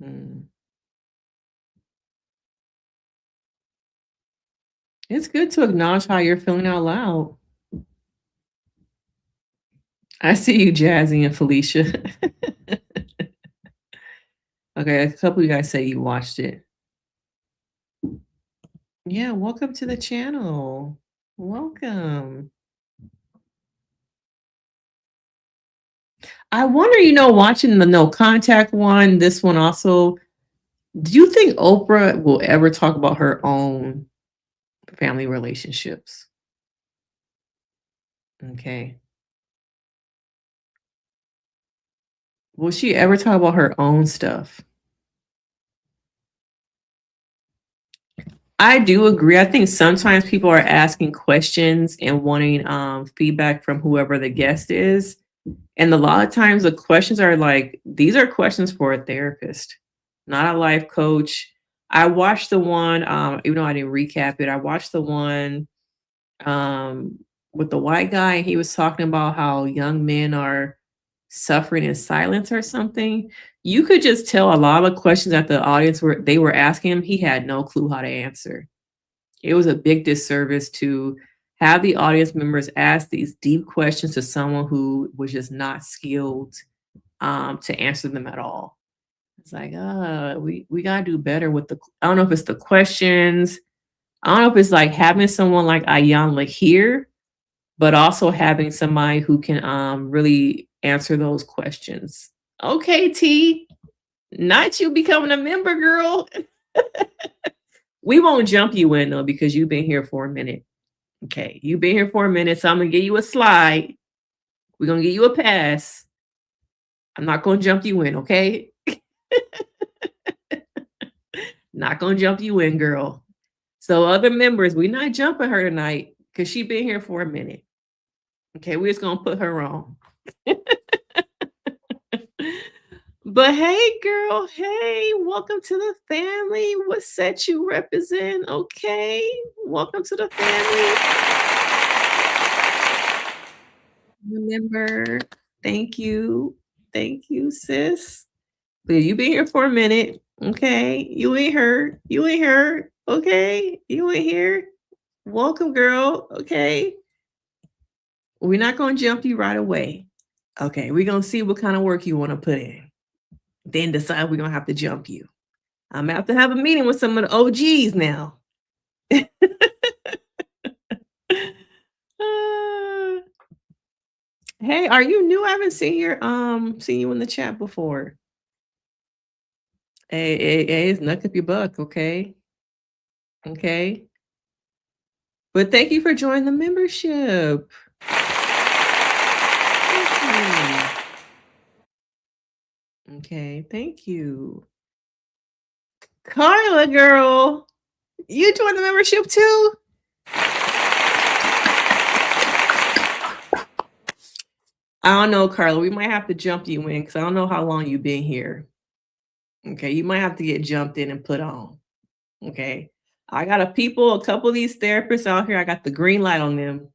Hmm. It's good to acknowledge how you're feeling out loud. I see you, Jazzy and Felicia. Okay, a couple of you guys say you watched it. Yeah, welcome to the channel. Welcome. I wonder, watching the no contact one, this one also, do you think Oprah will ever talk about her own family relationships? Okay. Will she ever talk about her own stuff? I do agree. I think sometimes people are asking questions and wanting feedback from whoever the guest is. And a lot of times the questions are like, these are questions for a therapist, not a life coach. I watched the one, even though I didn't recap it, I watched the one with the white guy. He was talking about how young men are suffering in silence or something. You could just tell a lot of questions that the audience were asking him, he had no clue how to answer. It was a big disservice to have the audience members ask these deep questions to someone who was just not skilled to answer them at all. It's like, we gotta do better with I don't know if it's the questions. I don't know if it's like having someone like Iyanla here, but also having somebody who can really answer those questions. Okay, T, not you becoming a member, girl. We won't jump you in though, because you've been here for a minute. Okay, you've been here for a minute, so I'm gonna give you a slide. We're gonna give you a pass. I'm not gonna jump you in, okay? Not gonna jump you in, girl. So other members, we're not jumping her tonight because she been here for a minute. Okay, we're just gonna put her on. But hey, girl, hey, welcome to the family. What set you represent? Okay, welcome to the family. Remember, thank you, sis. But you've been here for a minute. Okay, you ain't heard. You ain't heard. Okay, you ain't here. Welcome, girl. Okay, we're not gonna jump you right away. Okay, we're gonna see what kind of work you want to put in. Then decide we're gonna have to jump you. I'm gonna have to have a meeting with some of the OGs now. Uh, hey, are you new? I haven't seen you in the chat before. Hey, it's knock up your buck, okay? Okay. But thank you for joining the membership. Thank you. Okay, thank you. Carla, girl, you joined the membership too? I don't know, Carla. We might have to jump you in because I don't know how long you've been here. Okay, you might have to get jumped in and put on. Okay. I got a couple of these therapists out here. I got the green light on them.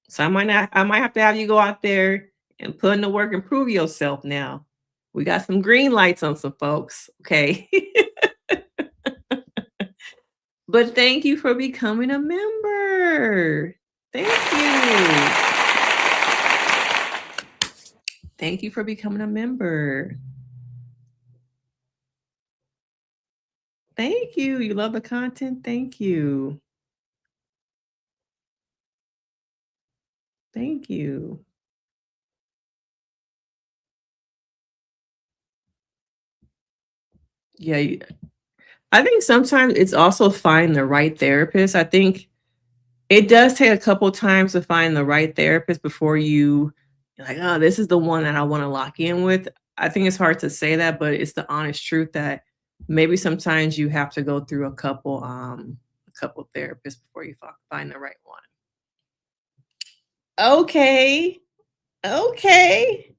So I might have to have you go out there and put in the work and prove yourself now. We got some green lights on some folks. Okay. But thank you for becoming a member. Thank you. Thank you for becoming a member. Thank you. You love the content. Thank you. Thank you. Yeah, I think sometimes it's also finding the right therapist. I think it does take a couple times to find the right therapist before you're like, oh, this is the one that I want to lock in with. I think it's hard to say that, but it's the honest truth that maybe sometimes you have to go through a couple therapists before you find the right one. Okay. Okay.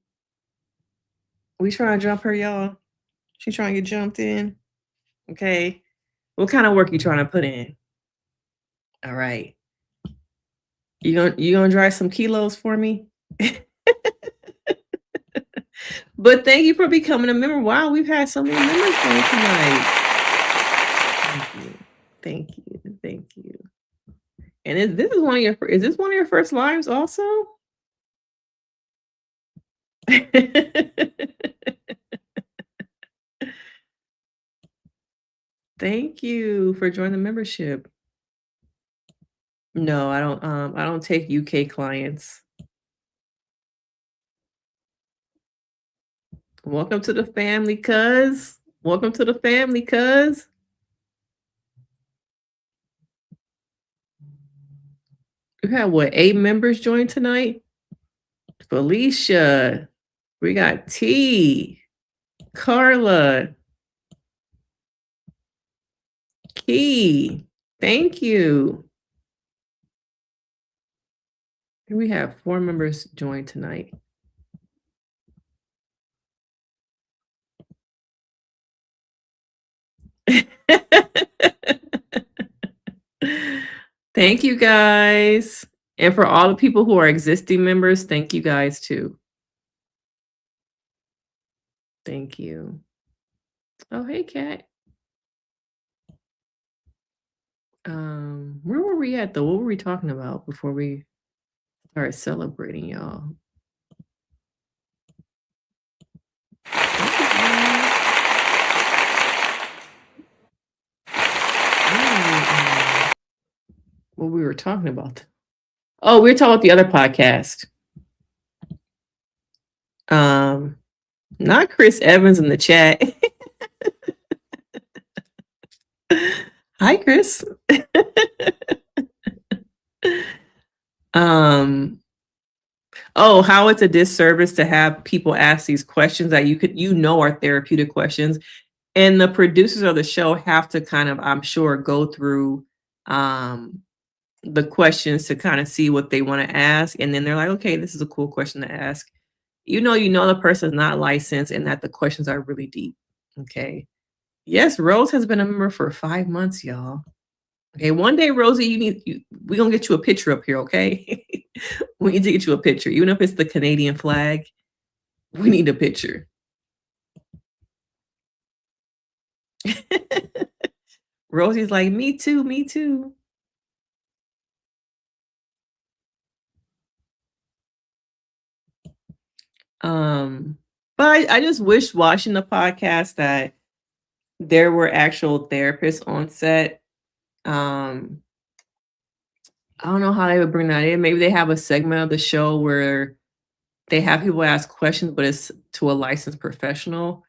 We trying to jump her, y'all. She trying to get jumped in. Okay. What kind of work you trying to put in? All right. You gonna drive some kilos for me? But thank you for becoming a member. Wow, we've had so many members join tonight. Thank you. Thank you. And is this one of your first lives also? Thank you for joining the membership. No, I don't take UK clients. Welcome to the family, cuz. Welcome to the family, cuz. We had 8 members join tonight? Felicia. We got T. Carla. Key. Thank you. We have 4 members join tonight. Thank you guys. And for all the people who are existing members, thank you guys too. Thank you. Oh, hey, Kat. Where were we at though? What were we talking about before we started celebrating y'all? What we were talking about. Oh, we were talking about the other podcast. Not Chris Evans in the chat. Hi, Chris. Oh, how it's a disservice to have people ask these questions that are therapeutic questions. And the producers of the show have to kind of, I'm sure, go through the questions to kind of see what they want to ask. And then they're like, okay, this is a cool question to ask. You know the person's not licensed and that the questions are really deep. Okay. Yes, Rose has been a member for 5 months, y'all. Okay, one day, Rosie, we're gonna get you a picture up here, okay? We need to get you a picture. Even if it's the Canadian flag, we need a picture. Rosie's like, me too, me too. But I just wish watching the podcast that there were actual therapists on set. Um, I don't know how they would bring that in. Maybe they have a segment of the show where they have people ask questions, but it's to a licensed professional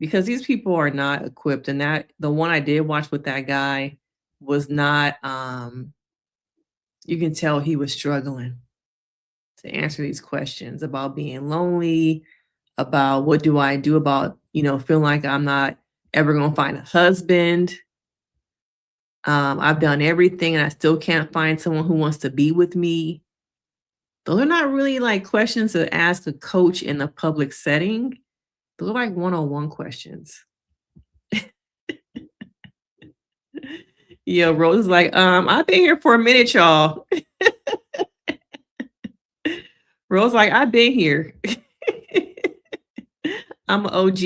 because these people are not equipped. And that the one I did watch with that guy was not, you can tell he was struggling to answer these questions about being lonely, about what do I do about, feeling like I'm not ever going to find a husband. I've done everything and I still can't find someone who wants to be with me. Those are not really like questions to ask a coach in a public setting. Those are like one-on-one questions. Yeah, Rose is like, I've been here for a minute, y'all. Rose like, I've been here. I'm an OG.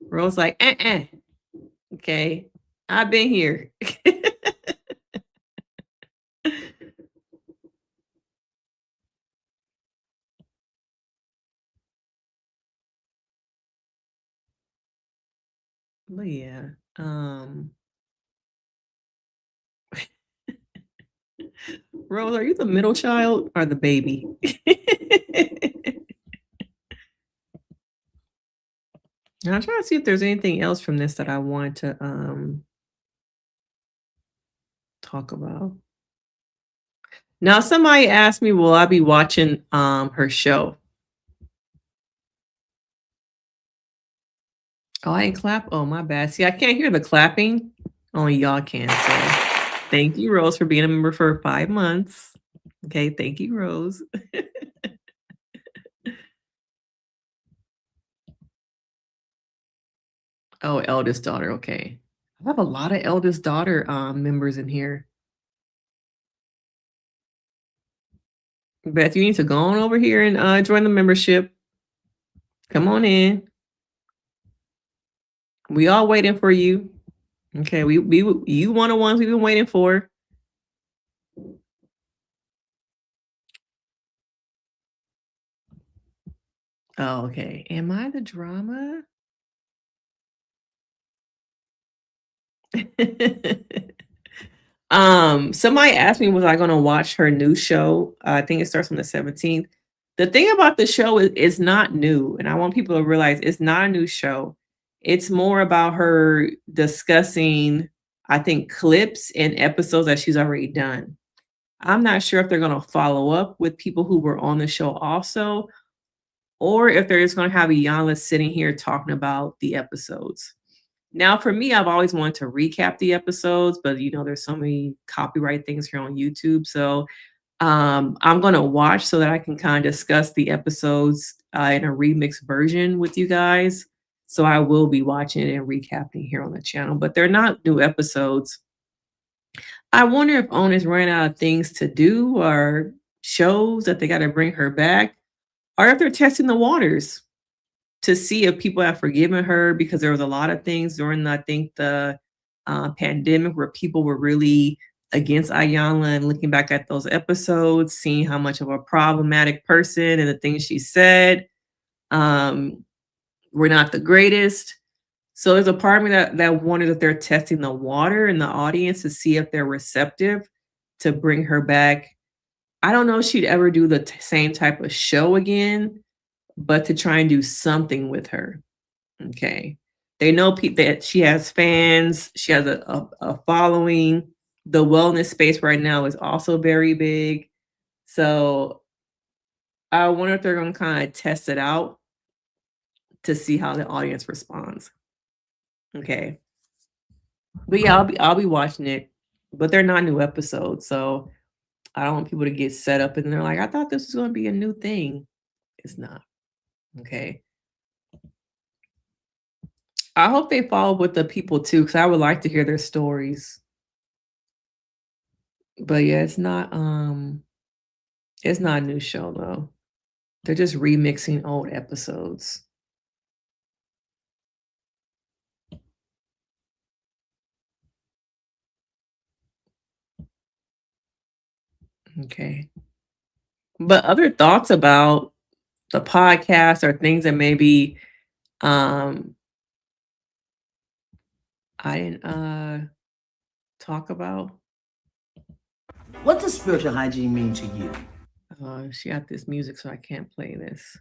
Rose like, okay, I've been here. But yeah, Rose, are you the middle child or the baby? I'm trying to see if there's anything else from this that I want to talk about. Now, somebody asked me, will I be watching her show? Oh, I didn't clap. Oh, my bad. See, I can't hear the clapping. Only y'all can. So thank you, Rose, for being a member for 5 months. Okay, thank you, Rose. Oh, eldest daughter. Okay. I have a lot of eldest daughter members in here. Beth, you need to go on over here and join the membership. Come on in. We all waiting for you. Okay, we you one of the ones we've been waiting for. Oh, okay. Am I the drama? Somebody asked me, was I going to watch her new show? I think it starts on the 17th. The thing about the show is it's not new, and I want people to realize it's not a new show. It's more about her discussing, I think, clips and episodes that she's already done. I'm not sure if they're going to follow up with people who were on the show also, or if they're just going to have Iyanla sitting here talking about the episodes. Now, for me, I've always wanted to recap the episodes, but there's so many copyright things here on YouTube. So I'm going to watch so that I can kind of discuss the episodes in a remixed version with you guys. So I will be watching and recapping here on the channel, but they're not new episodes. I wonder if owners ran out of things to do or shows that they got to bring her back, or if they're testing the waters to see if people have forgiven her, because there was a lot of things during, I think, the pandemic where people were really against Iyanla, and looking back at those episodes, seeing how much of a problematic person and the things she said were not the greatest. So there's a part of me that wondered if they're testing the water in the audience to see if they're receptive to bring her back. I don't know if she'd ever do the same type of show again, but to try and do something with her. Okay. They know that she has fans. She has a following. The wellness space right now is also very big. So I wonder if they're going to kind of test it out to see how the audience responds. Okay. But yeah, I'll be watching it, but they're not new episodes. So I don't want people to get set up and they're like, I thought this was going to be a new thing. It's not. Okay. I hope they follow with the people too, because I would like to hear their stories. But yeah, it's not a new show though. They're just remixing old episodes. Okay. But other thoughts about the podcast or things that maybe I didn't talk about? What does spiritual hygiene mean to you? She got this music, so I can't play this.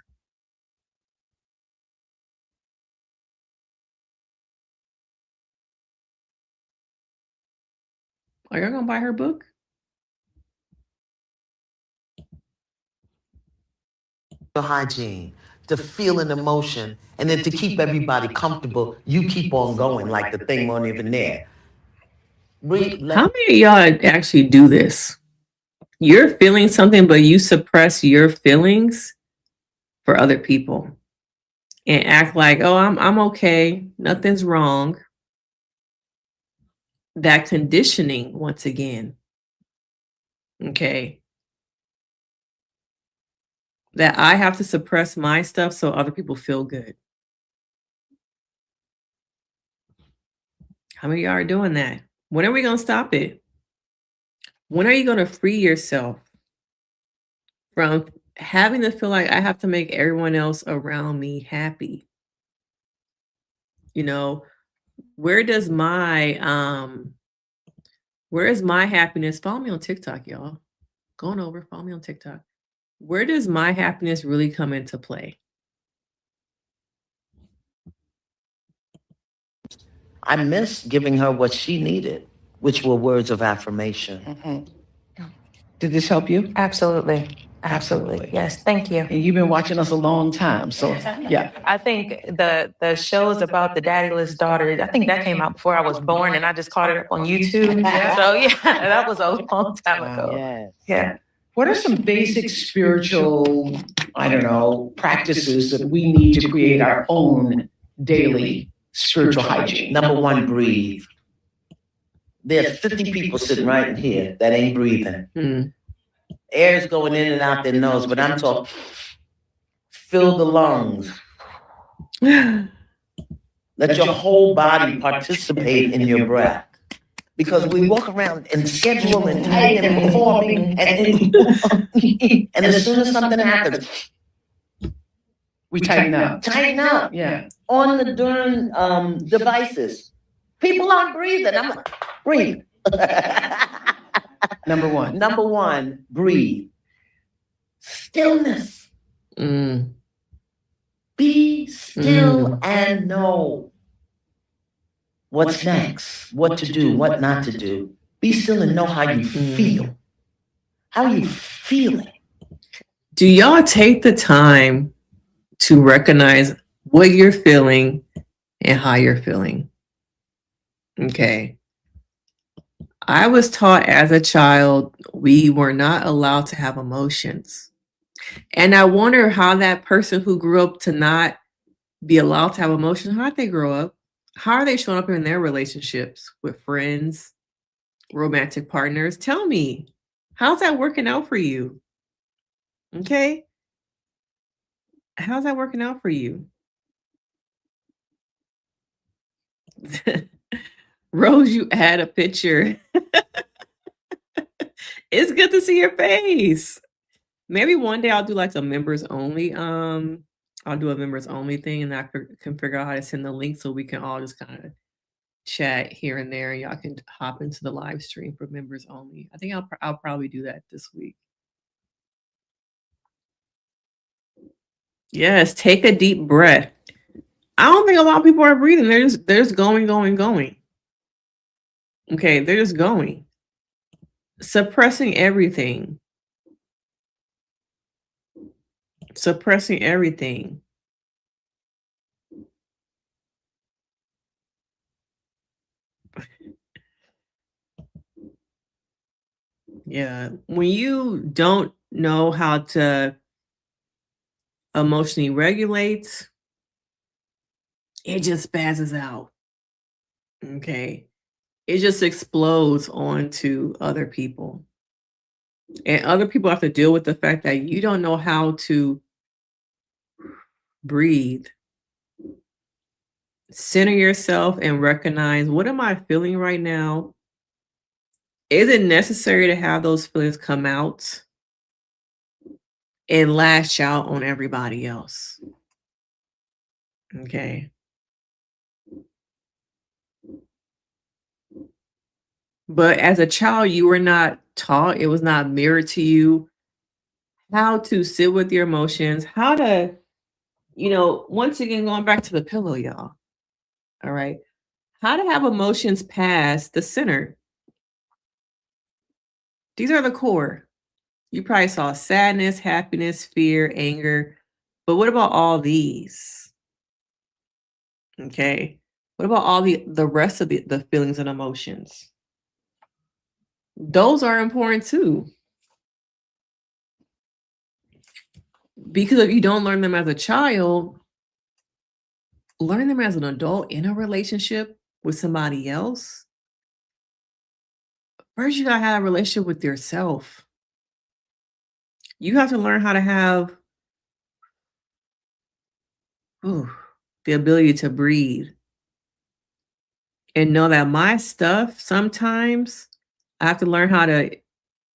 Are you gonna buy her book? Hygiene, to feel an emotion, and then to keep everybody comfortable, you keep on going like the thing wasn't even there. How many of y'all actually do this? You're feeling something, but you suppress your feelings for other people and act like, oh, I'm okay, nothing's wrong. That conditioning, once again, okay, that I have to suppress my stuff so other people feel good. How many of y'all are doing that? When are we going to stop it? When are you going to free yourself from having to feel like I have to make everyone else around me happy? You know, where is my happiness? Follow me on TikTok, y'all. Going over, follow me on TikTok. Where does my happiness really come into play? I miss giving her what she needed, which were words of affirmation. Mm-hmm. Did this help you? Absolutely. Absolutely. Yes. Thank you. And you've been watching us a long time, so yeah. I think the shows about the daddyless daughter, I think that came out before I was born, and I just caught it up on YouTube. So yeah, that was a long time ago. Yes. Yeah. What are some basic spiritual, I don't know, practices that we need to create our own daily spiritual hygiene? Number one, breathe. There's 50 people sitting right in here that ain't breathing. Air's going in and out their nose, but I'm talking, fill the lungs. Let your whole body participate in your breath. Because we walk around and schedule and tight and performing, and as soon as something happens, We tighten up. tighten up. Yeah. On the darn devices. People aren't breathing. I'm like, breathe. Number one. Number one, breathe. Stillness. Be still and know what's next, what to do, what not to do. Be still and know how you feel. How you feeling? Do y'all take the time to recognize what you're feeling and how you're feeling? Okay. I was taught as a child we were not allowed to have emotions. And I wonder how that person who grew up to not be allowed to have emotions, how did they grow up? How are they showing up in their relationships with friends, romantic partners? Tell me, how's that working out for you? Okay. How's that working out for you? Rose, you add a picture. It's good to see your face. Maybe one day I'll do like a members only. I'll do a members only thing, and I can figure out how to send the link so we can all just kind of chat here and there, and y'all can hop into the live stream for members only. I think I'll probably do that this week. Yes, take a deep breath. I don't think a lot of people are breathing. They're just going. Okay, they're just going. Suppressing everything. Suppressing everything. Yeah. When you don't know how to emotionally regulate, it just spazzes out. Okay. It just explodes onto other people. And other people have to deal with the fact that you don't know how to breathe. Center yourself and recognize, what am I feeling right now? Is it necessary to have those feelings come out and lash out on everybody else? Okay. But as a child, you were not taught, it was not mirrored to you how to sit with your emotions, how to, once again, going back to the pillow, y'all. All right. How to have emotions past the center. These are the core. You probably saw sadness, happiness, fear, anger. But what about all these? Okay. What about all the rest of the feelings and emotions? Those are important too. Because if you don't learn them as a child, learn them as an adult in a relationship with somebody else. First, you gotta have a relationship with yourself. You have to learn how to have ooh, the ability to breathe and know that my stuff sometimes I have to learn how to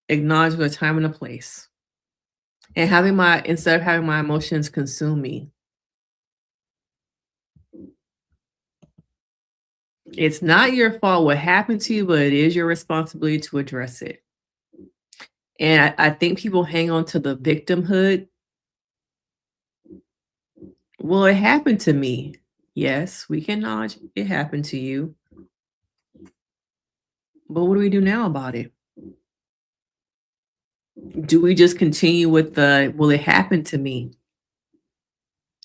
acknowledge the time and a place. And instead of having my emotions consume me. It's not your fault what happened to you, but it is your responsibility to address it. And I think people hang on to the victimhood. Well, it happened to me. Yes, we can acknowledge it happened to you. But what do we do now about it? Do we just continue with well, it happened to me?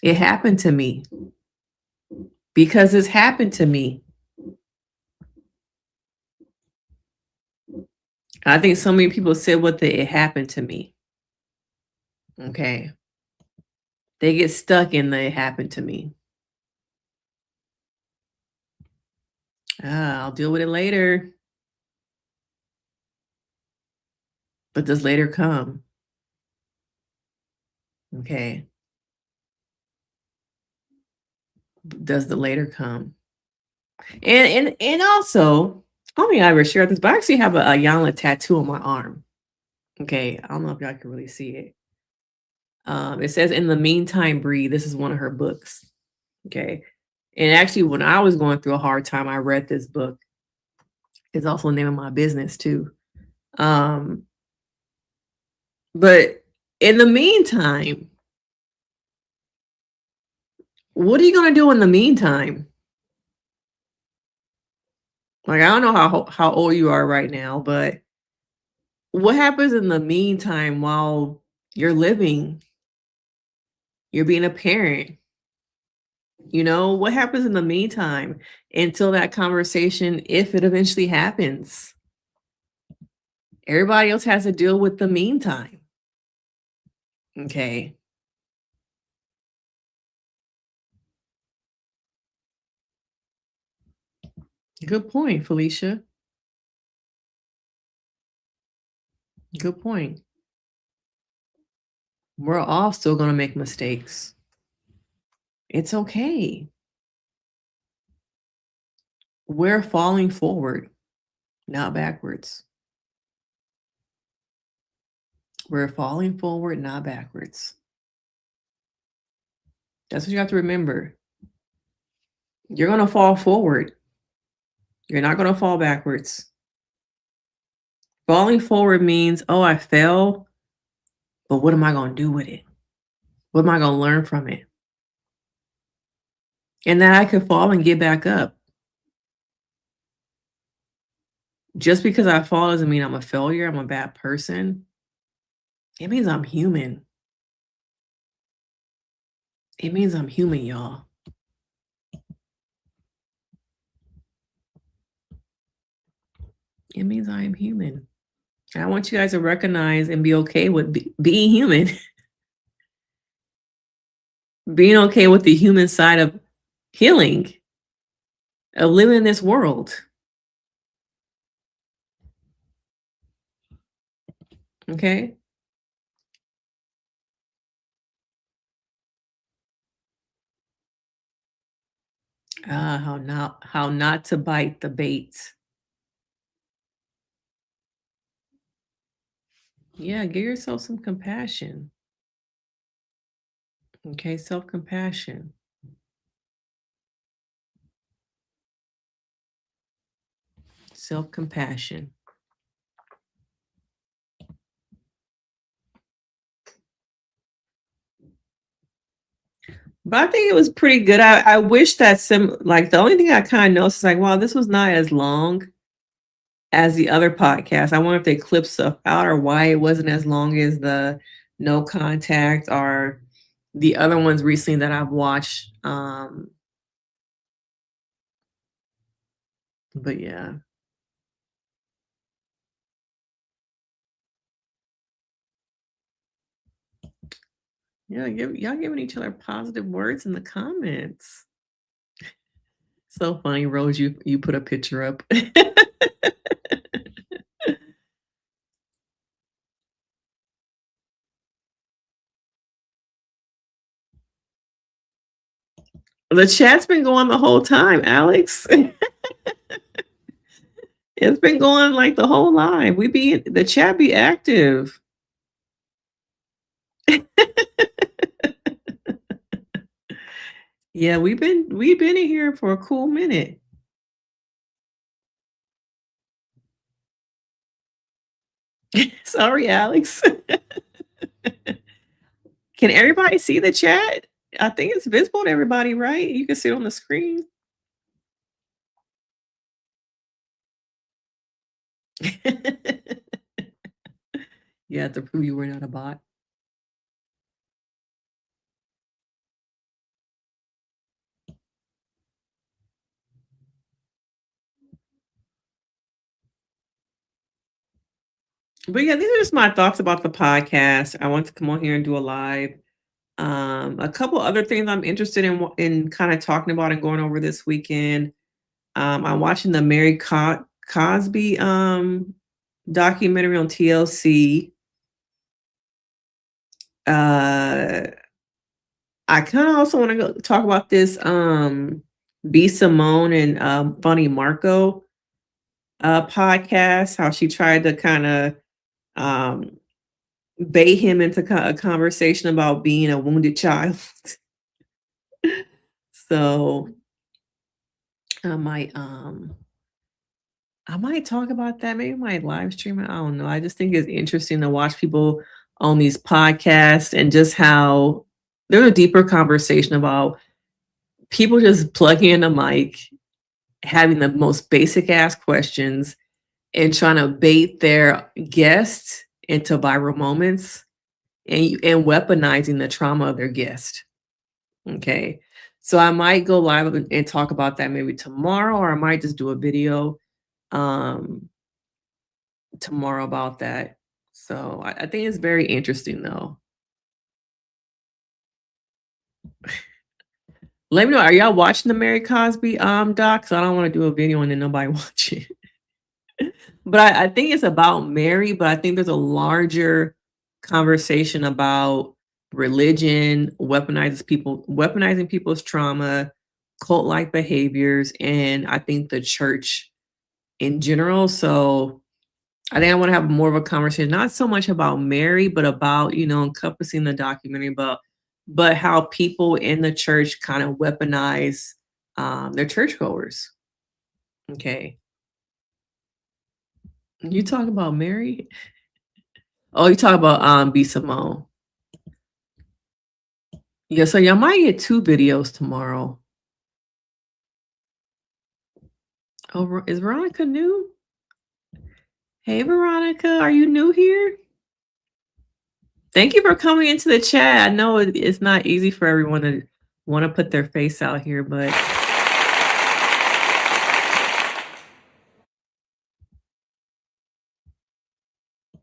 It happened to me because it's happened to me. I think so many people said it happened to me. Okay. They get stuck in the it happened to me. I'll deal with it later. But does later come? Okay. Does the later come? And also, I don't think I ever shared this, but I actually have a Iyanla tattoo on my arm. Okay. I don't know if y'all can really see it. It says, "In the meantime, breathe." This is one of her books. Okay. And actually, when I was going through a hard time, I read this book. It's also the name of my business too. But in the meantime, what are you gonna do in the meantime? Like, I don't know how old you are right now, but what happens in the meantime while you're living? You're being a parent. What happens in the meantime until that conversation, if it eventually happens? Everybody else has to deal with the meantime. Okay. Good point, Felicia. Good point. We're all still going to make mistakes. It's okay. We're falling forward, not backwards. We're falling forward, not backwards. That's what you have to remember. You're going to fall forward. You're not going to fall backwards. Falling forward means, oh, I fell, but what am I going to do with it? What am I going to learn from it? And that I could fall and get back up. Just because I fall doesn't mean I'm a failure, I'm a bad person. It means I'm human. It means I'm human, y'all. It means I am human. And I want you guys to recognize and be okay with being human. Being okay with the human side of healing, of living in this world. Okay? How not to bite the bait. Yeah, give yourself some compassion. Okay, self-compassion. Self-compassion. But I think it was pretty good. I wish that like the only thing I kind of noticed is like, wow, this was not as long as the other podcast. I wonder if they clipped stuff out or why it wasn't as long as the no contact or the other ones recently that I've watched. But yeah. Yeah, y'all giving each other positive words in the comments. So funny, Rose, you put a picture up. The chat's been going the whole time, Alex. It's been going like the whole live. The chat be active. Yeah, we've been in here for a cool minute. Sorry, Alex. Can everybody see the chat? I think it's visible to everybody, right? You can see it on the screen. You have to prove you were not a bot. But yeah, these are just my thoughts about the podcast. I want to come on here and do a live. A couple other things I'm interested in kind of talking about and going over this weekend. I'm watching the Mary Cosby documentary on TLC. I kind of also want to go talk about this B Simone and Funny Marco podcast, how she tried to kind of um, bait him into a conversation about being a wounded child. So I might talk about that. Maybe my live stream. I don't know. I just think it's interesting to watch people on these podcasts and just how there's a deeper conversation about people just plugging in a mic, having the most basic ass questions, and trying to bait their guests into viral moments and weaponizing the trauma of their guest. Okay. So I might go live and talk about that maybe tomorrow, or I might just do a video um tomorrow about that. So I think it's very interesting though. Let me know. Are y'all watching the Mary Cosby doc? So I don't want to do a video and then nobody watch it. But I think it's about Mary, but I think there's a larger conversation about religion, weaponizing people's trauma, cult-like behaviors, and I think the church in general. So I think I want to have more of a conversation, not so much about Mary, but about, encompassing the documentary, but how people in the church kind of weaponize their churchgoers. Okay. You talk about Mary? Oh, you talk about B Simone. Yeah, so y'all might get 2 videos tomorrow. Oh, is Veronica new? Hey, Veronica, are you new here? Thank you for coming into the chat. I know it's not easy for everyone to want to put their face out here, but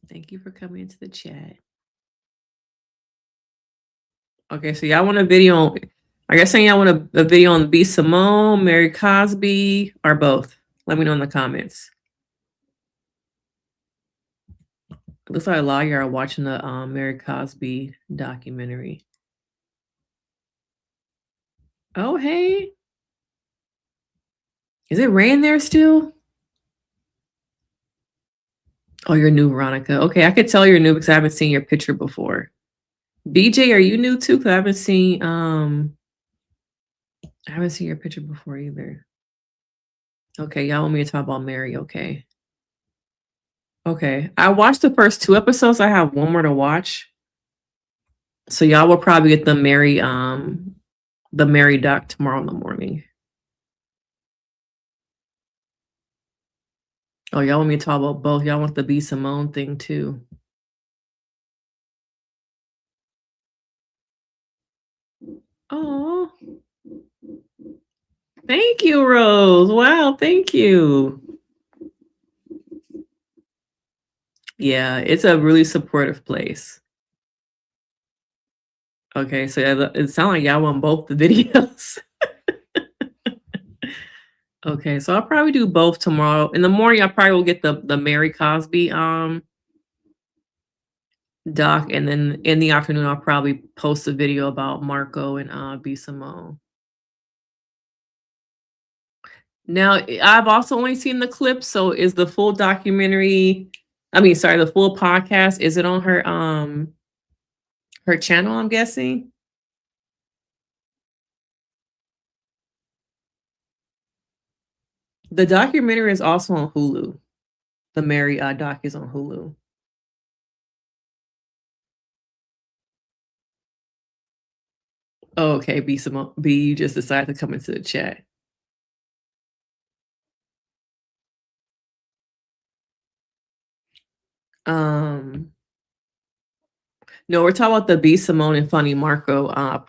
thank you for coming into the chat. Okay, so y'all want a video I guess saying y'all want a video on B Simone, Mary Cosby, or both? Let me know in the comments. It looks like a lot of you are watching the Mary Cosby documentary. Oh, hey. Is it rain there still? Oh, you're new, Veronica. Okay, I could tell you're new because I haven't seen your picture before. BJ, are you new too? Because I haven't seen your picture before either. Okay, y'all want me to talk about Mary, okay. Okay. I watched the first 2 episodes. I have one more to watch. So y'all will probably get the Mary doc tomorrow in the morning. Oh, y'all want me to talk about both? Y'all want the B. Simone thing too? Oh, thank you, Rose. Wow, thank you. Yeah, it's a really supportive place. Okay, so yeah, it sounds like y'all want both the videos. Okay, so I'll probably do both tomorrow. In the morning, I probably will get the Mary Cosby doc, and then in the afternoon, I'll probably post a video about Marco and B. Simone. Now, I've also only seen the clip, so is the full documentary, the full podcast, is it on her channel, I'm guessing? The documentary is also on Hulu. The Mary doc is on Hulu. Oh, okay, B. Simone, B, you just decided to come into the chat. No, we're talking about the B. Simone and Funny Marco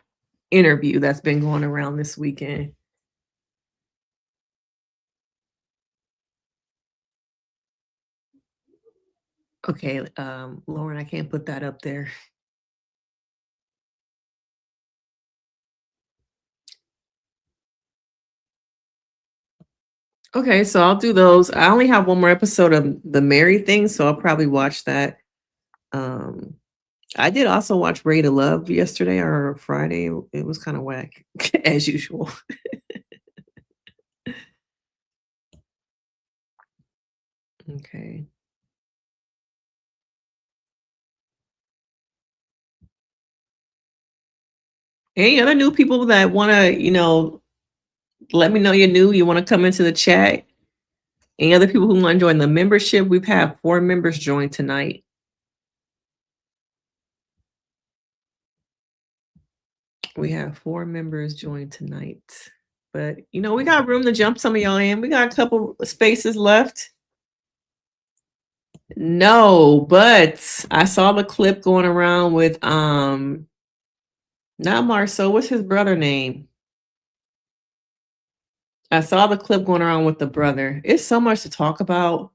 interview that's been going around this weekend. Okay, Lauren, I can't put that up there. Okay, so I'll do those. I only have one more episode of the Mary thing, so I'll probably watch that. I did also watch Ready to Love yesterday or Friday. It was kind of whack, as usual. Okay. Any other new people that want to, let me know you're new, you want to come into the chat? Any other people who want to join the membership? We've had 4 members join tonight. We have 4 members join tonight. But, we got room to jump some of y'all in. We got a couple spaces left. No, but I saw the clip going around with not Marceau. What's his brother name? I saw the clip going around with the brother. It's so much to talk about.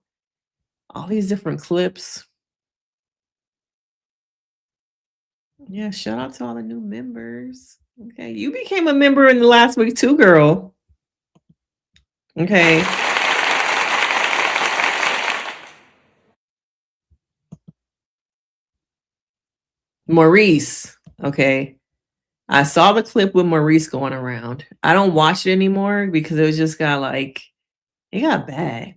All these different clips. Yeah, shout out to all the new members. Okay, you became a member in the last week too, girl. Okay. Maurice. Okay. I saw the clip with Maurice going around. I don't watch it anymore because it just got it got bad.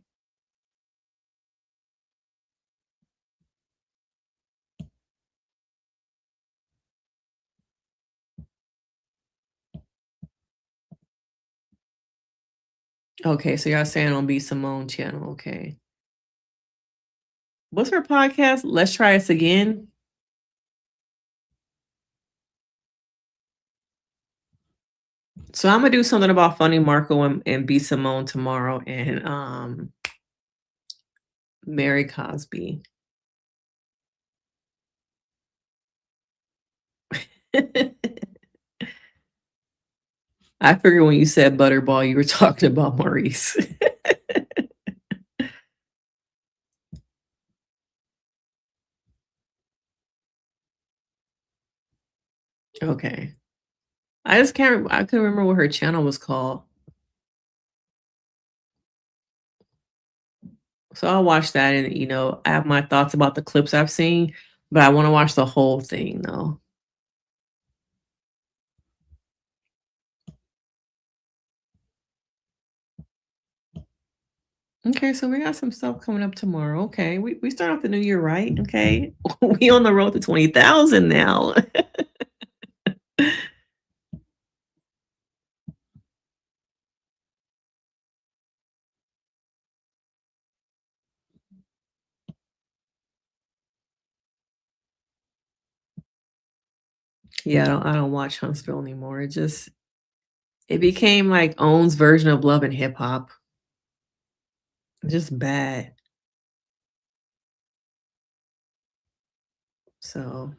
Okay, so y'all saying on B. Simone channel. Okay. What's her podcast? Let's Try Us Again. So I'm gonna do something about Funny Marco and B. Simone tomorrow and Mary Cosby. I figured when you said Butterball, you were talking about Maurice. Okay. I couldn't remember what her channel was called. So I'll watch that and I have my thoughts about the clips I've seen, but I want to watch the whole thing though. Okay, so we got some stuff coming up tomorrow. Okay, we start off the new year right. Okay, we on the road to 20,000 now. Yeah, I don't watch Huntsville anymore. It became like Own's version of Love and Hip Hop. Just bad. So,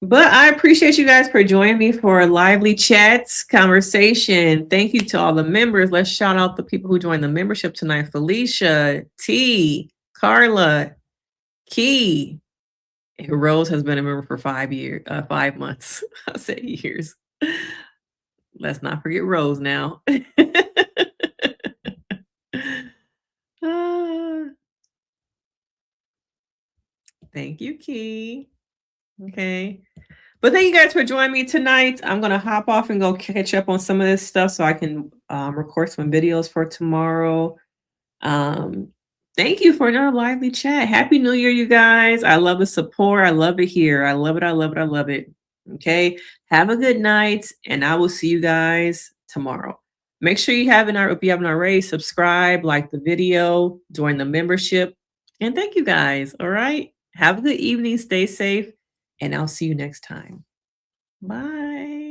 but I appreciate you guys for joining me for a lively chats conversation. Thank you to all the members. Let's shout out the people who joined the membership tonight: Felicia, T, Carla, Key. And Rose has been a member for 5 years, 5 months. I said years. Let's not forget Rose now. Ah, thank you, Key. Okay. But thank you guys for joining me tonight. I'm going to hop off and go catch up on some of this stuff so I can record some videos for tomorrow. Thank you for another lively chat. Happy New Year, you guys. I love the support. I love it here. I love it. I love it. I love it. Okay. Have a good night, and I will see you guys tomorrow. Make sure if you haven't already, subscribe, like the video, join the membership. And thank you guys. All right. Have a good evening. Stay safe. And I'll see you next time. Bye.